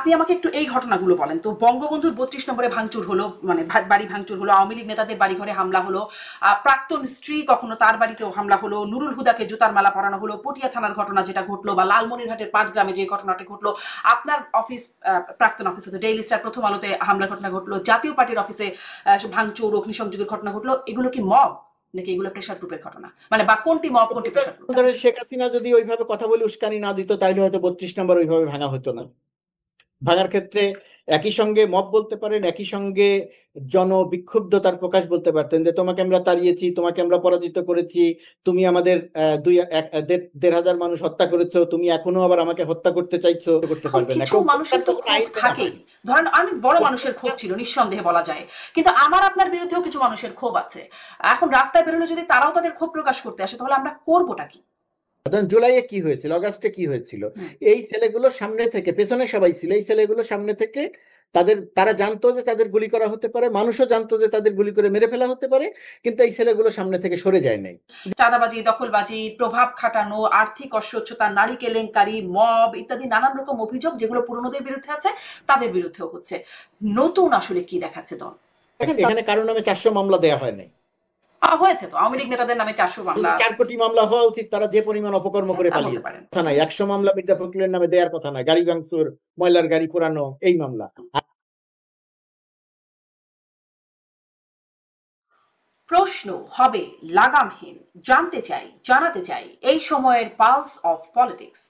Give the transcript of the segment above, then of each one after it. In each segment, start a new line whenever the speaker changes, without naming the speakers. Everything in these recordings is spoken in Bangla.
আপনি আমাকে একটু এই ঘটনাগুলো বলেন তো। বঙ্গবন্ধুর ৩২ নম্বরে ভাঙচুর হলো, মানে বাড়ি ভাঙচুর হলো, আওয়ামী লীগ নেতাদের বাড়ি ঘরে হামলা হলো, প্রাক্তন স্ত্রী কখনো তার বাড়িতেও হামলা হলো, নুরুল হুদাকে জুতার মালা পরানো হলো, পটিয়া থানার ঘটনা যেটা ঘটলো, বা লালমনিরহাটের পাটগ্রামে যে ঘটনাটি ঘটলো, আপনার অফিস প্রাক্তন অফিস হতো ডেইলি স্টার প্রথম আলোতে হামলার ঘটনা ঘটলো, জাতীয় পার্টির অফিসে ভাঙচুর অগ্নিসংযোগের ঘটনা ঘটলো, এগুলো কি মব নাকি এগুলো প্রেশার গ্রুপের ঘটনা, মানে বা কোনটি মব কোনটি প্রেশার গ্রুপ?
শেখ হাসিনা যদি ওইভাবে কথা বলে উস্কানি না দিত তাইলে হয়তো 32 নম্বর ওইভাবে ভাঙা হতো না। ভাঙার ক্ষেত্রে একই সঙ্গে মব বলতে পারেন, একই সঙ্গে জনবিক্ষুব্ধতার প্রকাশ বলতে পারতেন যে তোমাকে আমরা তাড়িয়েছি, তোমাকে আমরা পরাজিত করেছি, তুমি আমাদের 1,500 মানুষ হত্যা করেছো, তুমি এখনো আবার আমাকে হত্যা করতে চাইছো, করতে পারবেন না।
কিছু মানুষের তো ক্ষোভ থাকেই, ধরেন অনেক বড় মানুষের ক্ষোভ ছিল নিঃসন্দেহে বলা যায়, কিন্তু আমার আপনার বিরুদ্ধেও কিছু মানুষের ক্ষোভ আছে। এখন রাস্তায় বেরোলে যদি তারাও তাদের ক্ষোভ প্রকাশ করতে আসে তাহলে আমরা করবোটা কি?
জুলাইয়ে কি হয়েছিল, অগাস্টে কি হয়েছিল, এই ছেলেগুলো সামনে থেকে, পেছনে সবাই ছিল, এই ছেলেগুলো সামনে থেকে তারা জানতো যে তাদের গুলি করা হতে পারে, মানুষও জানতো যে তাদের গুলি করে মেরে ফেলা হতে পারে, কিন্তু এই ছেলেগুলো সামনে থেকে সরে যায় নাই।
চাঁদাবাজি, দখলবাজি, প্রভাব খাটানো, আর্থিক অস্বচ্ছতা, নারী কেলেঙ্কারি, মব ইত্যাদি নানান রকম অভিযোগ যেগুলো পুরনোদের বিরুদ্ধে আছে তাদের বিরুদ্ধেও হচ্ছে। নতুন আসলে কি দেখাচ্ছে দল?
এখানে কারো নামে 400 মামলা দেয়া হয় নাই।
হয়েছে তো, আওয়ামী লীগ নেতাদের নামে 400 মামলা।
4 কোটি মামলা হওয়া উচিত, তারা যে পরিমাণ অপকর্ম করে
তা বলতে
পালিয়েছে।
পারেন।
কথা নাই 100 মামলা মির্জা ফখরুলের নামে দেওয়ার কথা না, গাড়ি ভাঙচুর, ময়লার গাড়ি পোড়ানো, এই মামলা।
প্রশ্ন হবে লাগামহীন, জানতে চাই, জানাতে চাই এই সময়ের পালস অফ পলিটিক্স।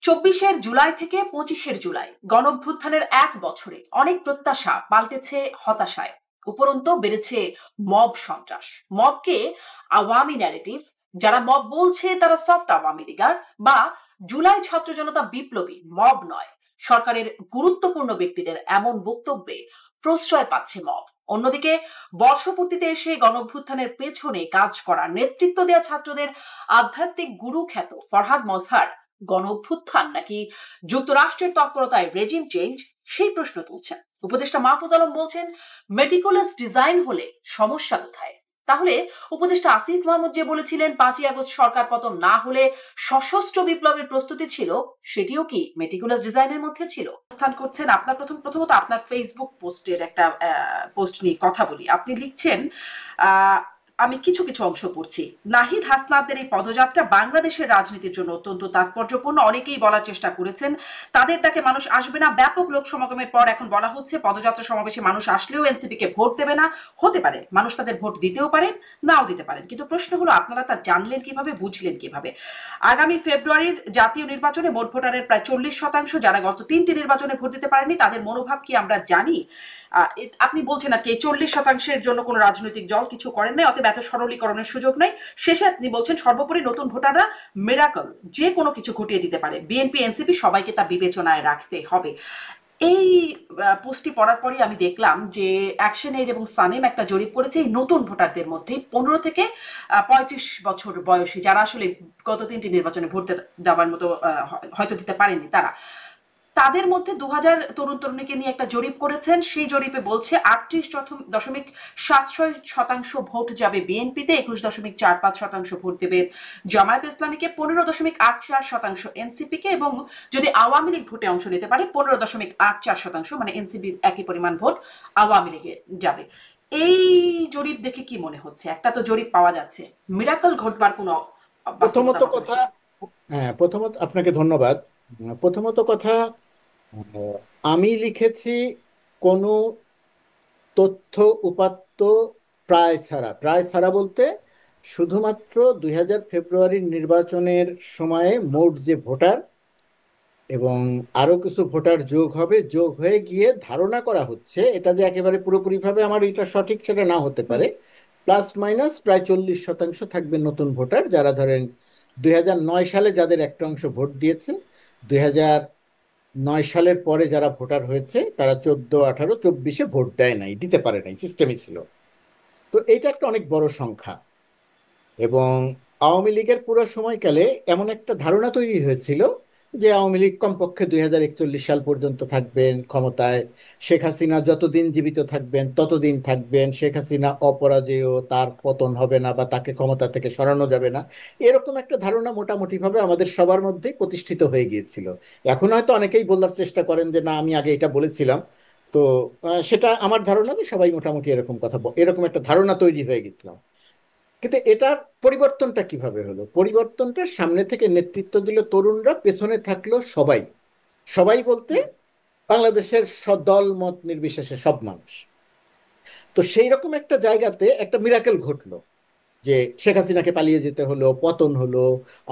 ২৪ জুলাই থেকে ২৫ জুলাই গণঅভ্যুত্থানের ১ বছরে অনেক প্রত্যাশা পাল্টেছে হতাশায়, উপরন্তু বেড়েছে মব সন্ত্রাস। মবকে আওয়ামী ন্যারেটিভ, যারা মব বলছে তারা সফট আওয়ামী লীগার, বা জুলাই ছাত্র জনতা বিপ্লবী, মব নয়। সরকারের গুরুত্বপূর্ণ ব্যক্তিদের এমন বক্তব্যে প্রশ্রয় পাচ্ছে মব। অন্যদিকে বর্ষপূর্তিতে এসে গণঅভ্যুত্থানের পেছনে কাজ করা, নেতৃত্ব দেওয়া ছাত্রদের আধ্যাত্মিক গুরু খ্যাত ফরহাদ মজহার গণঅভ্যুত্থান নাকি যুক্তরাষ্ট্রের তৎপরতায় রেজিম চেঞ্জ, সেই প্রশ্ন তুলছেন। উপদেষ্টা মাহফুজ আলম বলছেন মেটিকুলাস ডিজাইন হলে সমস্যা কোথায়? তাহলে উপদেষ্টা আসিফ মাহমুদ যে বলেছিলেন ৫ই আগস্ট সরকার পতন না হলে সশস্ত্র বিপ্লবের প্রস্তুতি ছিল, সেটিও কি মেটিকুলাস ডিজাইনের মধ্যে ছিল? স্থান করছেন আপনার প্রথমত আপনার ফেসবুক পোস্টের একটা পোস্ট নিয়ে কথা বলি। আপনি লিখছেন, আমি কিছু কিছু অংশ পড়ছি। নাহিদ হাসনাতের এই পদযাত্রা বাংলাদেশের রাজনীতির জন্য অত্যন্ত তাৎপর্যপূর্ণ। অনেকেই বলার চেষ্টা করেছেন তাদের ডাকে মানুষ আসবে না। ব্যাপক লোক সমাগমের পর এখন বলা হচ্ছে পদযাত্রা সমাবেশে মানুষ আসলেও এনসিপি কে ভোট দেবে না। হতে পারে মানুষ তাদের ভোট দিতেও পারেন, নাও দিতে পারেন, কিন্তু প্রশ্ন হলো আপনারা তা জানলেন কিভাবে, বুঝলেন কিভাবে? আগামী ফেব্রুয়ারির জাতীয় নির্বাচনে মোট ভোটারের প্রায় ৪০%, যারা গত ৩টি নির্বাচনে ভোট দিতে পারেনি তাদের মনোভাব কি আমরা জানি? আপনি বলছেন আর কি এই ৪০%-এর জন্য কোনো রাজনৈতিক দল কিছু করেন নাই, অতএব এত সরলীকরণের সুযোগ নাই। শেষে আপনি বলছেন সর্বোপরি নতুন ভোটাররা মিরাকল, যে কোনো কিছু ঘটিয়ে দিতে পারে, বিএনপি এনসিপি সবাইকে তা বিবেচনায় রাখতে হবে। এই পোস্টটি পড়ার পরই আমি দেখলাম যে অ্যাকশন এইড এবং সানেম একটা জরিপ করেছে এই নতুন ভোটারদের মধ্যে ১৫ থেকে ৩৫ বছর বয়সী, যারা আসলে গত ৩টি নির্বাচনে ভোট দেওয়ার মতো হয়তো দিতে পারেননি, তাদের মধ্যে ২০০০ তরুণ তরুণীকে নিয়ে একটা জরিপ করেছেন। সেই জরিপে বলছে ৩৮.৭৬% ভোট যাবে বিএনপিতে, ২১.৪৫% ভোট দেবে জামায়াত ইসলামীকে, ১৫.৮৪% এনসিপিকে, এবং যদি আওয়ামী লীগ ভোটে অংশ নিতে পারে ১৫.৮৪%, মানে এনসিপির একই পরিমাণ ভোট আওয়ামী লীগে যাবে। এই জরিপ দেখে কি মনে হচ্ছে? একটা তো জরিপ পাওয়া যাচ্ছে, মিরাকল ঘটবার কোনো
প্রথমত কথা, প্রথমত আপনাকে ধন্যবাদ। প্রথমত কথা, আমি লিখেছি কোনো তথ্য উপাত্ত প্রায় ছাড়া বলতে শুধুমাত্র ২০০০ ফেব্রুয়ারির নির্বাচনের সময়ে মোট যে ভোটার এবং আরো কিছু ভোটার যোগ হবে, যোগ হয়ে গিয়ে ধারণা করা হচ্ছে এটা যে একেবারে পুরোপুরিভাবে আমার এটা সঠিক সেটা না হতে পারে, প্লাস মাইনাস প্রায় ৪০% থাকবে নতুন ভোটার, যারা ধরেন ২০০৯ সালে যাদের একটা অংশ ভোট দিয়েছে, ২০০৯ সালের পরে যারা ভোটার হয়েছে তারা ১৪, ১৮, ২৪-এ ভোট দেয় নাই, দিতে পারে নাই, সিস্টেমই ছিল। তো এইটা একটা অনেক বড় সংখ্যা। এবং আওয়ামী লীগের পুরো সময়কালে এমন একটা ধারণা তৈরি হয়েছিল যে আওয়ামী লীগ কমপক্ষে 2041 সাল পর্যন্ত থাকবেন ক্ষমতায়, শেখ হাসিনা যতদিন জীবিত থাকবেন ততদিন থাকবেন, শেখ হাসিনা অপরাজেয়, তার পতন হবে না বা তাকে ক্ষমতা থেকে সরানো যাবে না, এরকম একটা ধারণা মোটামুটিভাবে আমাদের সবার মধ্যেই প্রতিষ্ঠিত হয়ে গিয়েছিল। এখন হয়তো অনেকেই বলার চেষ্টা করেন যে না, আমি আগে এটা বলেছিলাম। তো সেটা আমার ধারণা যে সবাই মোটামুটি এরকম এরকম একটা ধারণা তৈরি হয়ে গেছিলাম। কিন্তু এটার পরিবর্তনটা কিভাবে হলো? পরিবর্তনটা সামনে থেকে নেতৃত্ব দিল তরুণরা, পেছনে থাকলো সবাই। সবাই বলতে
হুম,
বাংলাদেশের দল মত নির্বিশেষে সব মানুষ। তো সেই রকম একটা জায়গাতে একটা মিরাকেল ঘটলো যে শেখ হাসিনাকে পালিয়ে যেতে হলো, পতন হলো,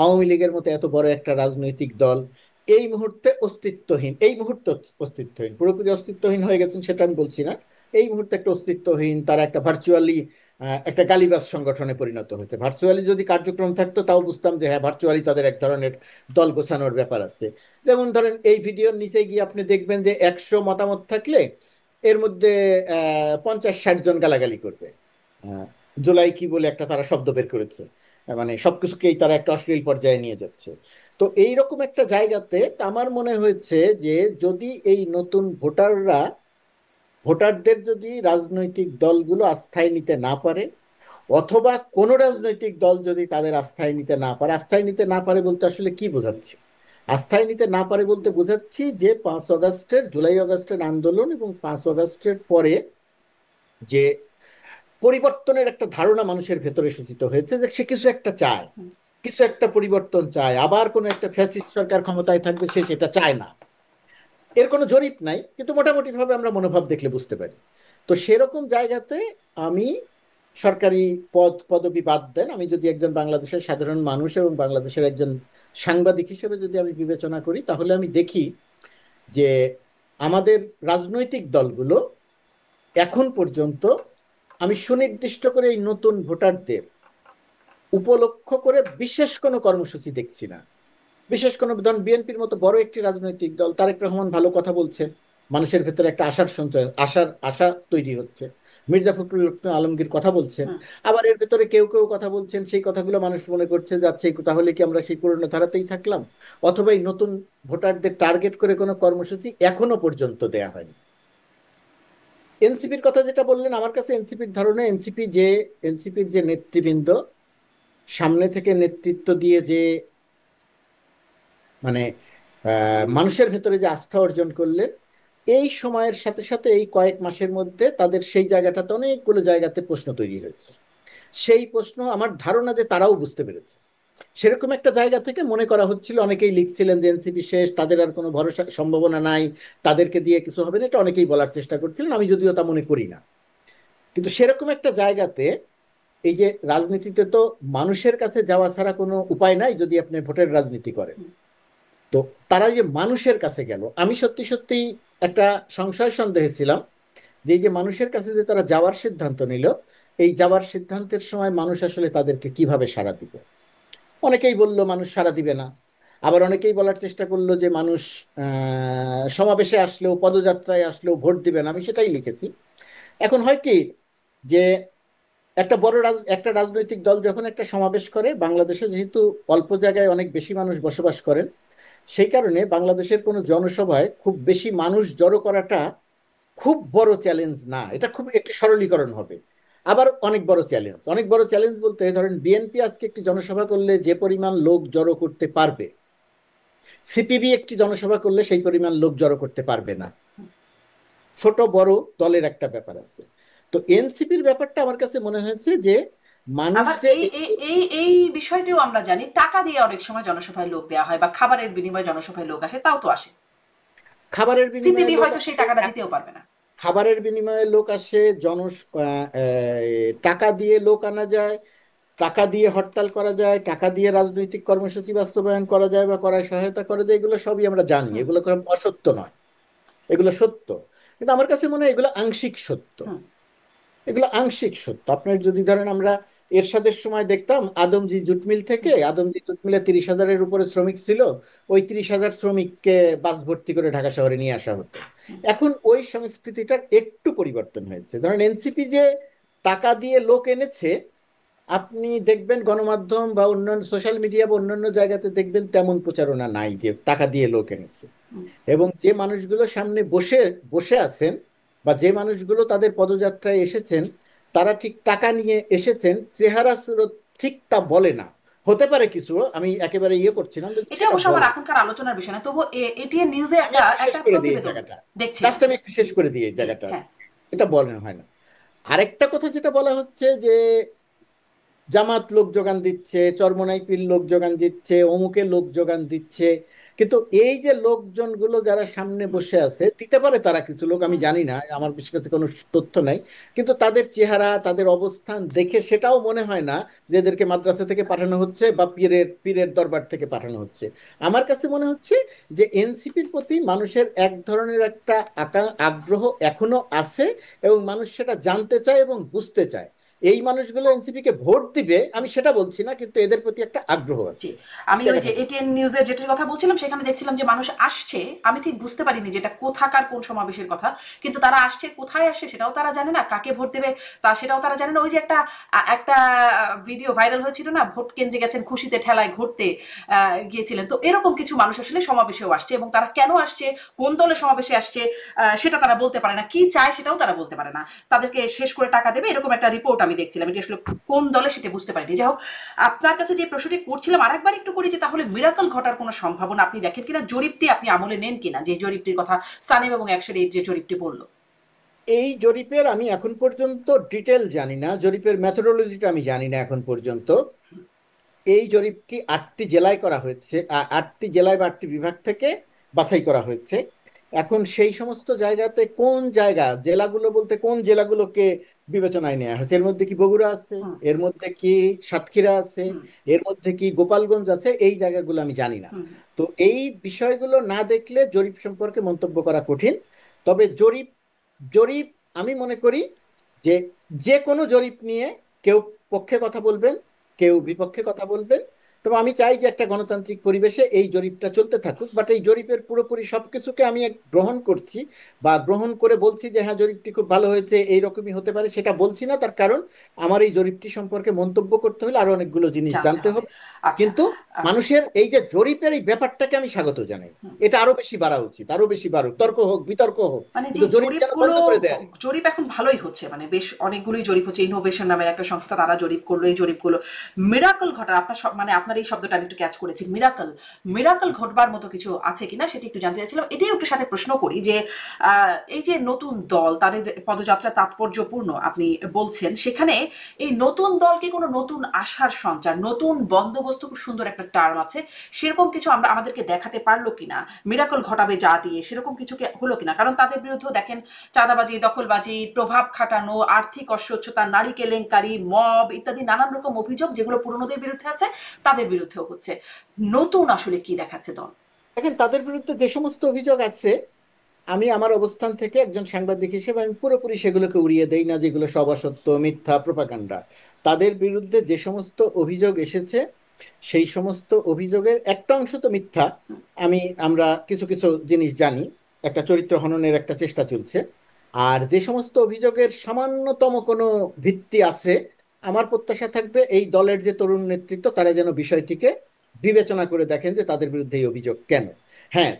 আওয়ামী লীগের মতো এত বড় একটা রাজনৈতিক দল এই মুহূর্তে অস্তিত্বহীন। এই মুহূর্তে অস্তিত্বহীন, পুরোপুরি অস্তিত্বহীন হয়ে গেছেন সেটা আমি বলছি না। এই মুহূর্তে একটা অস্তিত্বহীন, তারা একটা ভার্চুয়ালি একটা গালিবাজ সংগঠনে পরিণত হয়েছে। ভার্চুয়ালি যদি কার্যক্রম থাকতো তাও বুঝতাম যে হ্যাঁ, ভার্চুয়ালি তাদের এক ধরনের দল গোছানোর ব্যাপার আছে। যেমন ধরেন এই ভিডিওর নিচে গিয়ে আপনি দেখবেন যে 100 মতামত থাকলে এর মধ্যে 50-60 জন গালাগালি করবে। জুলাই কি বলে একটা তারা শব্দ বের করেছে, মানে সবকিছুকেই তারা একটা অশ্লীল পর্যায়ে নিয়ে যাচ্ছে। তো এইরকম একটা জায়গাতে আমার মনে হয়েছে যে যদি এই নতুন ভোটারদের যদি রাজনৈতিক দলগুলো আস্থায় নিতে না পারে, অথবা কোনো রাজনৈতিক দল যদি তাদের আস্থায় নিতে না পারে, আস্থায় নিতে না পারে বলতে আসলে কি বোঝাচ্ছি? আস্থায় নিতে না পারে বলতে বোঝাচ্ছি যে 5 আগস্টের, জুলাই আগস্টের আন্দোলন এবং 5 আগস্টের পরে যে পরিবর্তনের একটা ধারণা মানুষের ভেতরে সূচিত হয়েছে, যে সে কিছু একটা চায়,
হুম।
কিছু একটা পরিবর্তন চায়, আবার কোনো একটা ফ্যাসিস্ট সরকার ক্ষমতায় থাকবে, সে সেটা চায় না। এর কোনো জরিপ নাই, কিন্তু মোটামুটি ভাবে আমরা মনোভাব দেখলে বুঝতে পারি। তো সেরকম জায়গাতে আমি সরকারি পদবি বাদ দেন, আমি যদি একজন বাংলাদেশের সাধারণ মানুষ এবং বাংলাদেশের একজন সাংবাদিক হিসেবে যদি আমি বিবেচনা করি, তাহলে আমি দেখি যে আমাদের রাজনৈতিক দলগুলো এখন পর্যন্ত, আমি সুনির্দিষ্ট করে এই নতুন ভোটারদের উপলক্ষ করে বিশেষ কোনো কর্মসূচি দেখছি না। বিশেষ কোনো, ধরুন বিএনপির মতো বড় একটি রাজনৈতিক দল, তারেক রহমান ভালো কথা বলছেন, মানুষের ভেতরে একটা আশার সঞ্চয়, আশা তৈরি হচ্ছে। মির্জা ফখরুল ইসলাম আলমগীর কথা বলছেন,
হুম।
আবার এর ভেতরে কেউ কেউ কথা বলছেন, সেই কথাগুলো মানুষ মনে করছে যাচ্ছে তাহলে কি আমরা সেই পুরনো ধারাতেই থাকলাম? অথবা এই নতুন ভোটারদের টার্গেট করে কোনো কর্মসূচি এখনো পর্যন্ত দেয়া হয়নি। এনসিপির কথা যেটা বললেন, আমার কাছে এনসিপির ধারণা, এনসিপির যে নেতৃবৃন্দ সামনে থেকে নেতৃত্ব দিয়ে যে মানে মানুষের ভেতরে যে আস্থা অর্জন করলেন, এই সময়ের সাথে সাথে এই কয়েক মাসের মধ্যে তাদের সেই জায়গাটাতে অনেকগুলো জায়গাতে প্রশ্ন তৈরি হয়েছে। সেই প্রশ্ন আমার ধারণা যে তারাও বুঝতে পেরেছে। সেরকম একটা জায়গা থেকে মনে করা হচ্ছিল, অনেকেই লিখছিলেন যে এনসিপি শেষ, তাদের আর কোনো ভরসা সম্ভাবনা নাই, তাদেরকে দিয়ে কিছু হবে না, এটা অনেকেই বলার চেষ্টা করছিলেন, আমি যদিও তা মনে করি না। কিন্তু সেরকম একটা জায়গাতে এই যে রাজনীতিতে তো মানুষের কাছে যাওয়া ছাড়া কোনো উপায় নাই যদি আপনি ভোটের রাজনীতি করেন। তো তারা যে মানুষের কাছে গেল, আমি সত্যি সত্যি একটা সংশয় সন্দেহে ছিলাম যে এই যে মানুষের কাছে যে তারা যাওয়ার সিদ্ধান্ত নিল, এই যাওয়ার সিদ্ধান্তের সময় মানুষ আসলে তাদেরকে কিভাবে সাড়া দিবে। অনেকেই বলল মানুষ সাড়া দিবে না, আবার অনেকেই বলার চেষ্টা করলো যে মানুষ সমাবেশে আসলেও, পদযাত্রায় আসলেও ভোট দিবে না। আমি সেটাই লিখেছি। এখন হয় কি যে একটা রাজনৈতিক দল যখন একটা সমাবেশ করে, বাংলাদেশে যেহেতু অল্প জায়গায় অনেক বেশি মানুষ বসবাস করেন, সেই কারণে বাংলাদেশের কোনো জনসভায় খুব বেশি মানুষ জড়ো করাটা খুব বড় চ্যালেঞ্জ না, এটা খুব একটি সরলীকরণ হবে। আবার অনেক বড় চ্যালেঞ্জ বলতে ধরেন বিএনপি আজকে একটি জনসভা করলে যে পরিমাণ লোক জড়ো করতে পারবে, সিপিবি একটি জনসভা করলে সেই পরিমাণ লোক জড়ো করতে পারবে না। ছোট বড় দলের একটা ব্যাপার আছে। তো এনসিপির ব্যাপারটা আমার কাছে মনে হয়েছে যে মানুষ
আবার
যে
এই এই এই এই বিষয়টিও আমরা জানি, টাকা দিয়ে অনেক সময় জনসভায় লোক দেওয়া হয় বা খাবারের বিনিময়ে জনসভায় লোক আসে, তাও তো আসে।
খাবারের বিনিময়ে
সিপিবি
লোক
হয়তো সেই
আসে,
টাকাটা দিতেও পারবে না।
খাবারের বিনিময়ে লোক আসে, টাকা দিয়ে লোক আনা যায়, টাকা দিয়ে হরতাল করা যায়, টাকা দিয়ে রাজনৈতিক কর্মসূচি বাস্তবায়ন করা যায় বা করায় সহায়তা করা যায়, এগুলো সবই আমরা জানি,
হুম।
এগুলো কোনো অসত্য নয়, এগুলো সত্য। কিন্তু আমার কাছে মনে হয় এগুলো আংশিক সত্য।
হুম।
এগুলো আংশিক সত্য। আপনার যদি ধরেন আমরা এরশাদের সময় দেখতাম আদমজি জুট মিল থেকে,
হুম।
আদমজি জুট মিলে 30,000-এর উপরে শ্রমিক ছিল, ওই 30,000 শ্রমিককে বাস ভর্তি করে ঢাকা শহরে নিয়ে আসা হতো। এখন ওই সংস্কৃতিটার একটু পরিবর্তন হয়েছে। ধরেন এনসিপি যে টাকা দিয়ে লোক এনেছে, আপনি দেখবেন গণমাধ্যম বা অন্যান্য সোশ্যাল মিডিয়া বা অন্যান্য জায়গাতে দেখবেন তেমন প্রচারণা নাই যে টাকা দিয়ে লোক এনেছে। এবং যে মানুষগুলো সামনে বসে বসে আছেন বা যে মানুষগুলো তাদের পদযাত্রায় এসেছেন, তারা ঠিক টাকা নিয়ে এসেছেন চেহারা সুরত ঠিক তা বলে না। হতে পারে কিছু, আমি একেবারে ইয়ে করছিলাম, কিন্তু
এটা
সেটা
অবশ্য আমার
বলে না।
এখনকার আলোচনার বিষয় না, তবু এটিএন নিউজে
আমি
একটা
একটু শেষ
একটা
করে দিই এই
প্রতিবেদন
জায়গাটা,
দেখছিলাম।
জাস্ট আমি একটু শেষ করে দিই এই
জি,
জায়গাটা।
হ্যাঁ।
এটা বলেন হয় না। আরেকটা কথা যেটা বলা হচ্ছে যে জামাত লোক যোগান দিচ্ছে, চরমোনাইপির লোক যোগান দিচ্ছে, অমুকের লোক যোগান দিচ্ছে। কিন্তু এই যে লোকজনগুলো যারা সামনে
হুম,
বসে আছে, দিতে পারে তারা কিছু লোক, আমি
হুম,
জানি না, আমার বিশেষ কাছে কোনো তথ্য নাই, কিন্তু তাদের চেহারা তাদের অবস্থান দেখে সেটাও মনে হয় না যে এদেরকে মাদ্রাসা থেকে পাঠানো হচ্ছে বা পীরের পীরের দরবার থেকে পাঠানো হচ্ছে। আমার কাছে মনে হচ্ছে যে এনসিপির প্রতি মানুষের এক ধরনের একটা আগ্রহ এখনো আছে, এবং মানুষ সেটা জানতে চায় এবং বুঝতে চায়। এই মানুষগুলো এনসিপি কে ভোট দিবে আমি সেটা বলছি না, কিন্তু এদের প্রতি একটা আগ্রহ
জি।
আছে। এই
আমি ওই যে
জায়গাটা বলছি।
এটিএন নিউজের যেটার কথা বলছিলাম সেখানে দেখছিলাম যে মানুষ আসছে। আমি ঠিক বুঝতে পারিনি যেটা কোথাকার কোন সমাবেশের কথা। কিন্তু তারা আসছে, কোথায় আসছে সেটাও তারা জানে না, কাকে ভোট দেবে সেটাও তারা জানে না। ওই যে একটা ভিডিও ভাইরাল হয়েছিল না, ভোট কেন্দ্রে গেছেন খুশিতে ঠেলায় ঘুরতে গিয়েছিলেন। তো এরকম কিছু মানুষ আসলে সমাবেশেও আসছে, এবং তারা কেন আসছে, কোন দলের সমাবেশে আসছে সেটা তারা বলতে পারে না, কি চায় সেটাও তারা বলতে পারে না। তাদেরকে শেষ করে টাকা দেবে এরকম একটা রিপোর্ট আমি দেখছিলাম। এটি আসলে কোন দলে সেটা বুঝতে পারিনি। যাই হোক, আপনার কাছে যে প্রশ্নটি করছিলাম আরেকবার একটু করি, যে তাহলে মিরাকল ঘটার কোনো সম্ভাবনা আপনি দেখেন কিনা, জরিপটি আপনি আমলে নেন কিনা, যে জরিপটির কথা সানেম এবং অ্যাকশন এইড যে জরিপটি বললো।
এই জরিপের আমি এখন পর্যন্ত ডিটেল জানি না, জরিপের মেথোডোলজিটা আমি জানি না এখন পর্যন্ত। এই জরিপটি 8টি জেলায় করা হয়েছে, 8টি জেলায় বা 8টি বিভাগ থেকে বাছাই করা হয়েছে। এখন সেই সমস্ত জায়গাতে কোন জায়গা, জেলাগুলো বলতে কোন জেলাগুলোকে বিবেচনায় নেওয়া হয়েছে, এর মধ্যে কি বগুড়া আছে,
হুম,
এর মধ্যে কি সাতক্ষীরা আছে,
হুম,
এর মধ্যে কি গোপালগঞ্জ আছে, এই জায়গাগুলো আমি জানি না।
হুম,
তো এই বিষয়গুলো না দেখলে জরিপ সম্পর্কে মন্তব্য করা কঠিন। তবে জরিপ জরিপ আমি মনে করি যে যে কোনো জরিপ নিয়ে কেউ পক্ষে কথা বলবেন, কেউ বিপক্ষে কথা বলবেন। তবে আমি চাই যে একটা গণতান্ত্রিক পরিবেশে এই জরিপটা চলতে থাকুক, বাট এই জরিপের পুরোপুরি সবকিছুকে আমি গ্রহণ করছি বা গ্রহণ করে বলছি যে হ্যাঁ জরিপটি খুব ভালো হয়েছে, এইরকমই হতে পারে, সেটা বলছি না। তার কারণ আমার এই জরিপটি সম্পর্কে মন্তব্য করতে হলে আরো অনেকগুলো জিনিস
জানতে
জানতে
হবে।
হবে।
আচ্ছা।
কিন্তু
আহ,
মানুষের এই যে জরিপের এই ব্যাপারটাকে আমি স্বাগত জানাই।
হুম।
এটা আরো বেশি বাড়া উচিত, আরো বেশি বাড়ুক, তর্ক হোক, বিতর্ক হোক,
মানে যে
কিন্তু জরিপ যেন
জরিপগুলো,
বন্ধ করে দেয়।
জরিপ এখন ভালোই হচ্ছে, মানে বেশ অনেকগুলোই জরিপ হচ্ছে। ইনোভেশন নামের একটা সংস্থা, তারা জরিপ করলো। এই জরিপগুলো মিরাকল ঘটার, আপনার মানে আপনার এই শব্দটা আমি একটু ক্যাচ করেছি, মিরাকল। মিরাকল ঘটবার মতো কিছু আছে কিনা সেটি একটু জানতে চাইছিলাম। এটাই একটু সাথে প্রশ্ন করি যে এই যে নতুন দল, তাদের পদযাত্রা তাৎপর্যপূর্ণ আপনি বলছেন, সেখানে এই নতুন দলকে কোনো নতুন আশার সঞ্চার, নতুন বন্দোবস্ত, খুব সুন্দর একটা টার্ম আছে, সেরকম কিছু আমরা আমাদেরকে দেখাতে পারলো কিনা, মিরাকল ঘটাবে যা দিয়ে, সেরকম কিছু হলো কিনা? কারণ তাদের বিরুদ্ধেও দেখেন চাঁদাবাজি, দখলবাজি, প্রভাব খাটানো, আর্থিক অস্বচ্ছতা, নারী কেলেঙ্কারি, মব ইত্যাদি নানান রকম অভিযোগ, যেগুলো পুরনোদের বিরুদ্ধে আছে তাদের বিরুদ্ধেও হচ্ছে। নতুন আসলে কি দেখাচ্ছে দল?
দেখেন তাদের বিরুদ্ধে যে সমস্ত অভিযোগ আছে, আমি আমার অবস্থান থেকে একজন সাংবাদিক হিসেবে আমি পুরোপুরি সেগুলোকে উড়িয়ে দেই না, যেগুলো সব অসত্য, মিথ্যা, প্রোপাগান্ডা। তাদের বিরুদ্ধে যে সমস্ত অভিযোগ এসেছে সেই সমস্ত অভিযোগের একটা অংশ তো মিথ্যা। আমরা কিছু কিছু জিনিস জানি, একটা চরিত্র হননের একটা চেষ্টা চলছে। আর যে সমস্ত অভিযোগের সামান্যতম কোনো ভিত্তি আছে, আমার প্রত্যাশা থাকবে এই দলের যে তরুণ নেতৃত্ব তারা যেন বিষয়টিকে বিবেচনা করে দেখেন যে তাদের বিরুদ্ধে এই অভিযোগ কেন। হ্যাঁ,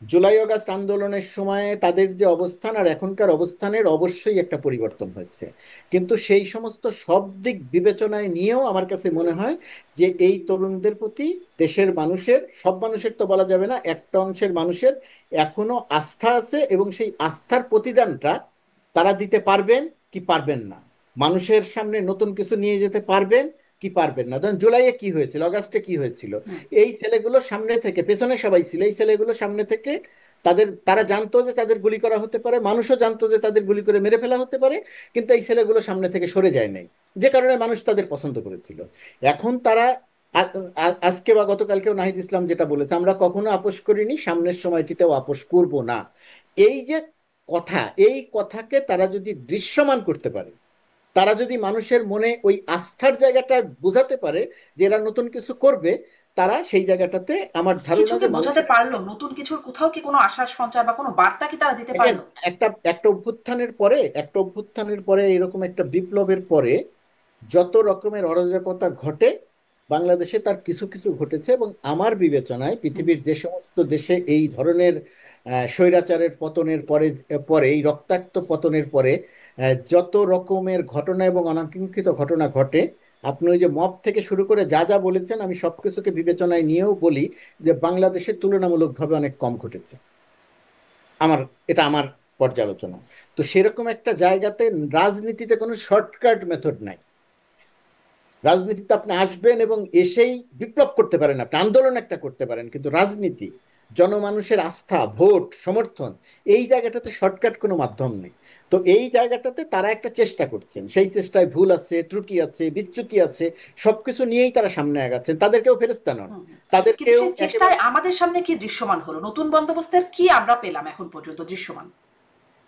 জুলাই আগস্ট আন্দোলনের সময় তাদের যে অবস্থান আর এখনকার অবস্থানের অবশ্যই একটা পরিবর্তন হয়েছে, কিন্তু সেই সমস্ত সব দিক বিবেচনায় নিয়েও আমার কাছে মনে হয় যে এই তরুণদের প্রতি দেশের মানুষের, সব মানুষের তো বলা যাবে না, একটা অংশের মানুষের এখনো আস্থা আছে, এবং সেই আস্থার প্রতিদানটা তারা দিতে পারবেন কি পারবেন না, মানুষের সামনে নতুন কিছু নিয়ে যেতে পারবেন কি পারবেন না। ধরেন জুলাইয়ে কি হয়েছিল, আগস্টে কি হয়েছিল,
হুম,
এই ছেলেগুলো সামনে থেকে, পেছনে সবাই ছিল, এই ছেলেগুলো সামনে থেকে তারা জানতো যে তাদের গুলি করা হতে পারে, মানুষও জানতো যে তাদের গুলি করে মেরে ফেলা হতে পারে, কিন্তু এই ছেলেগুলো সামনে থেকে সরে যায় নাই, যে কারণে মানুষ তাদের পছন্দ করেছিল। এখন তারা আজকে বা গতকালকেও নাহিদ ইসলাম যেটা বলেছে, আমরা কখনো আপোস করিনি, সামনের সময়টিতেও আপোস করব না। এই যে কথা, এই কথাকে তারা যদি দৃশ্যমান করতে পারে, তারা যদি মানুষের মনে ওই আস্থার জায়গাটা বোঝাতে পারে যে এরা নতুন কিছু করবে, তারা সেই জায়গাটাতে আমার ধারণা
কিছুকে
যে
বোঝাতে
মানুষের,
পারলো? নতুন কিছুর কোথাও কি কোনো আশার সঞ্চার বা কোনো বার্তা কি তারা দিতে
দেখেন
পারলো?
একটা একটা অভ্যুত্থানের পরে, একটা অভ্যুত্থানের পরে, এরকম একটা বিপ্লবের পরে যত রকমের অরাজকতা ঘটে বাংলাদেশে তার কিছু কিছু ঘটেছে, এবং আমার বিবেচনায় পৃথিবীর যে সমস্ত দেশে এই ধরনের স্বৈরাচারের পতনের পরে পরে এই রক্তাক্ত পতনের পরে যত রকমের ঘটনা এবং অনাকাঙ্ক্ষিত ঘটনা ঘটে, আপনি ওই যে মব থেকে শুরু করে যা যা বলেছেন আমি সবকিছুকে বিবেচনায় নিয়েও বলি যে বাংলাদেশে তুলনামূলকভাবে অনেক কম ঘটেছে। আমার এটা আমার পর্যালোচনা। তো সেরকম একটা জায়গাতে রাজনীতিতে কোনো শর্টকাট মেথড নাই। রাজনীতিতে আপনি আসবেন এবং এসেই বিপ্লব করতে পারেন, আপনি আন্দোলন একটা করতে পারেন, কিন্তু রাজনীতি, জনমানুষের আস্থা, ভোট, সমর্থন, এই জায়গাটাতে শর্টকাট কোনো মাধ্যম নেই। তো এই জায়গাটাতে তারা একটা চেষ্টা করছেন, সেই চেষ্টায় ভুল আছে, ত্রুটি আছে, বিচ্যুতি আছে, সবকিছু নিয়েই তারা সামনে আগাচ্ছেন। তাদেরকেও ফেরেস্তা নন,
কিন্তু
তাদেরকেও
সেই চেষ্টায়
একেবারে।
আমাদের সামনে কি দৃশ্যমান হলো? নতুন বন্দোবস্তের কি আমরা পেলাম এখন পর্যন্ত দৃশ্যমান?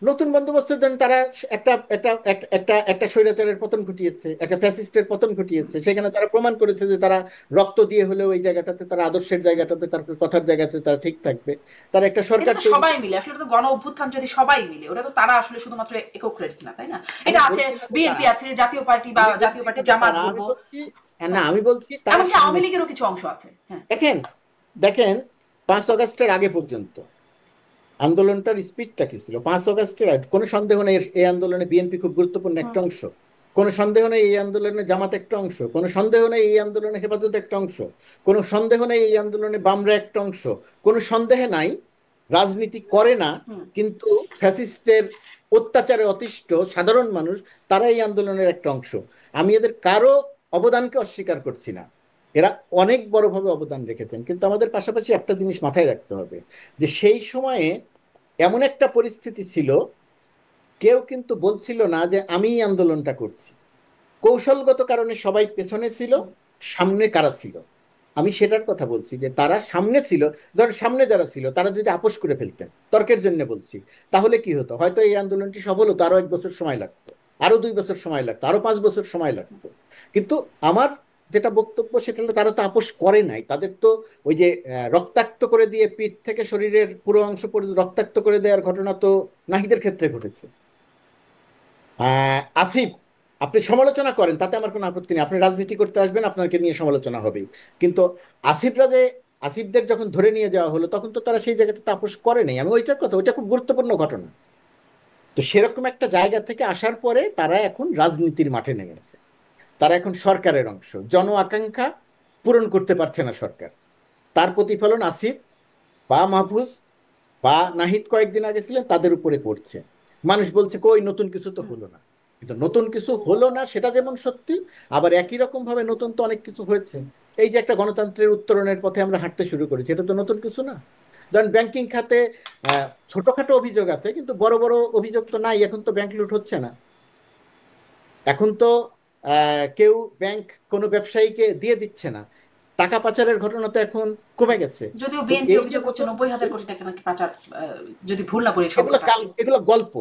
নতুন বন্দোবস্তের জন্য তারা একটা একটা একটা একটা একটা স্বৈরাচারের পতন ঘটিয়েছে, একটা ফ্যাসিস্টের পতন ঘটিয়েছে। সেখানে তারা প্রমাণ করেছে যে তারা রক্ত দিয়ে হলেও এই জায়গাটাতে, তারা আদর্শের জায়গাটাতে, তার কথার জায়গাতে তারা ঠিক থাকবে। তারা একটা
এটা
সরকার
তো
তৈরি
সবাই মিলে, আসলে এটা তো গণ অভ্যুত্থান যদি সবাই মিলে, ওটা তো তারা আসলে শুধুমাত্র একক ক্রেডিট না, তাই না?
আমি
এটা আছে,
বলছি না যে
বিএনপি
তারা,
আছে, জাতীয় পার্টি বা
আমি
জাতীয়
বলছি না
পার্টি
যে
জামাত
তারা, আমি
বলবো,
বলছি, না আমি বলছি তারা
এমনকি
সামনে।
আওয়ামী লীগেরও কিছু অংশ আছে। হ্যাঁ,
দেখেন, দেখেন, 5 আগস্টের আগে পর্যন্ত আন্দোলনটার স্পিডটা কি ছিল? 5 আগস্টের আগে কোনো সন্দেহ নেই এই আন্দোলনে বিএনপি খুব গুরুত্বপূর্ণ একটা অংশ। কোনো সন্দেহ নেই এই আন্দোলনে জামাত একটা অংশ। কোনো সন্দেহ নেই এই আন্দোলনে হেফাজত একটা অংশ। কোনো সন্দেহ নেই এই আন্দোলনে বামরা একটা অংশ। কোনো সন্দেহ নাই রাজনীতি করে না, কিন্তু ফ্যাসিস্টের অত্যাচারে অতিষ্ঠ সাধারণ মানুষ, তারা এই আন্দোলনের একটা অংশ। আমি এদের কারো অবদানকে অস্বীকার করছি না, এরা অনেক বড়ভাবে অবদান রেখেছেন, কিন্তু আমাদের পাশাপাশি একটা জিনিস মাথায় রাখতে হবে যে সেই সময়ে এমন একটা পরিস্থিতি ছিল, কেউ কিন্তু বলছিল না যে আমি এই আন্দোলনটা করছি। কৌশলগত কারণে সবাই পেছনে ছিল, সামনে কারা ছিল? আমি সেটার কথা বলছি যে তারা সামনে ছিল। ধর সামনে যারা ছিল তারা যদি আপোষ করে ফেলতেন, তর্কের জন্য বলছি, তাহলে কি হতো? হয়তো এই আন্দোলনটি সফল হতো, আরো 1 বছর সময় লাগতো, আরো 2 বছর সময় লাগতো, আরো 5 বছর সময় লাগতো। কিন্তু আমার যেটা বক্তব্য সেটা হলো তারা তো আপোষ করে নাই। তাদের তো ওই যে রক্তাক্ত করে দিয়ে পিঠ থেকে শরীরের পুরো অংশ পর্যন্ত রক্তাক্ত করে দেওয়ার ঘটনা তো নাহিদের ক্ষেত্রে ঘটেছে। আসিফ, আপনি সমালোচনা করেন, তাতে আমার কোনো আপত্তি নেই, আপনি রাজনীতি করতে আসবেন, আপনাকে নিয়ে সমালোচনা হবেই। কিন্তু আসিফরা যে, আসিফদের যখন ধরে নিয়ে যাওয়া হলো তখন তো তারা সেই জায়গাটা তাপস করে নাই। আমি ওইটার কথা, ওইটা খুব গুরুত্বপূর্ণ ঘটনা। তো সেরকম একটা জায়গা থেকে আসার পরে তারা এখন রাজনীতির মাঠে নেমেছে। তারা এখন সরকারের অংশ। জন আকাঙ্ক্ষা পূরণ করতে পারছে না সরকার, তার প্রতিফলন আসিফ বা মাহফুজ বা নাহিদ কয়েকদিন আগে ছিলেন তাদের উপরে পড়ছে। মানুষ বলছে কই নতুন কিছু তো হলো না। কিন্তু নতুন কিছু হলো না সেটা যেমন সত্যি, আবার একই রকম ভাবে নতুন তো অনেক কিছু হয়েছে। এই যে একটা গণতন্ত্রের উত্তরণের পথে আমরা হাঁটতে শুরু করেছি, এটা তো নতুন কিছু না। ধরেন ব্যাংকিং খাতে ছোটখাটো অভিযোগ আছে, কিন্তু বড় বড় অভিযোগ তো নাই। এখন তো ব্যাংক লুট হচ্ছে না। এখন তো কেউ ব্যাংক কোনো ব্যবসায়ীকে দিয়ে দিচ্ছে না। টাকা পাচারের ঘটনা তো এখন কমে গেছে।
যদিও
তো
বিএনপি
এই যে
অভিযোগ করছে
নতুন,
90,000 কোটি টাকা নাকি পাচার, যদি ভুল না বলি এই
এগুলো
সংখ্যাটা।
এগুলো গল্প,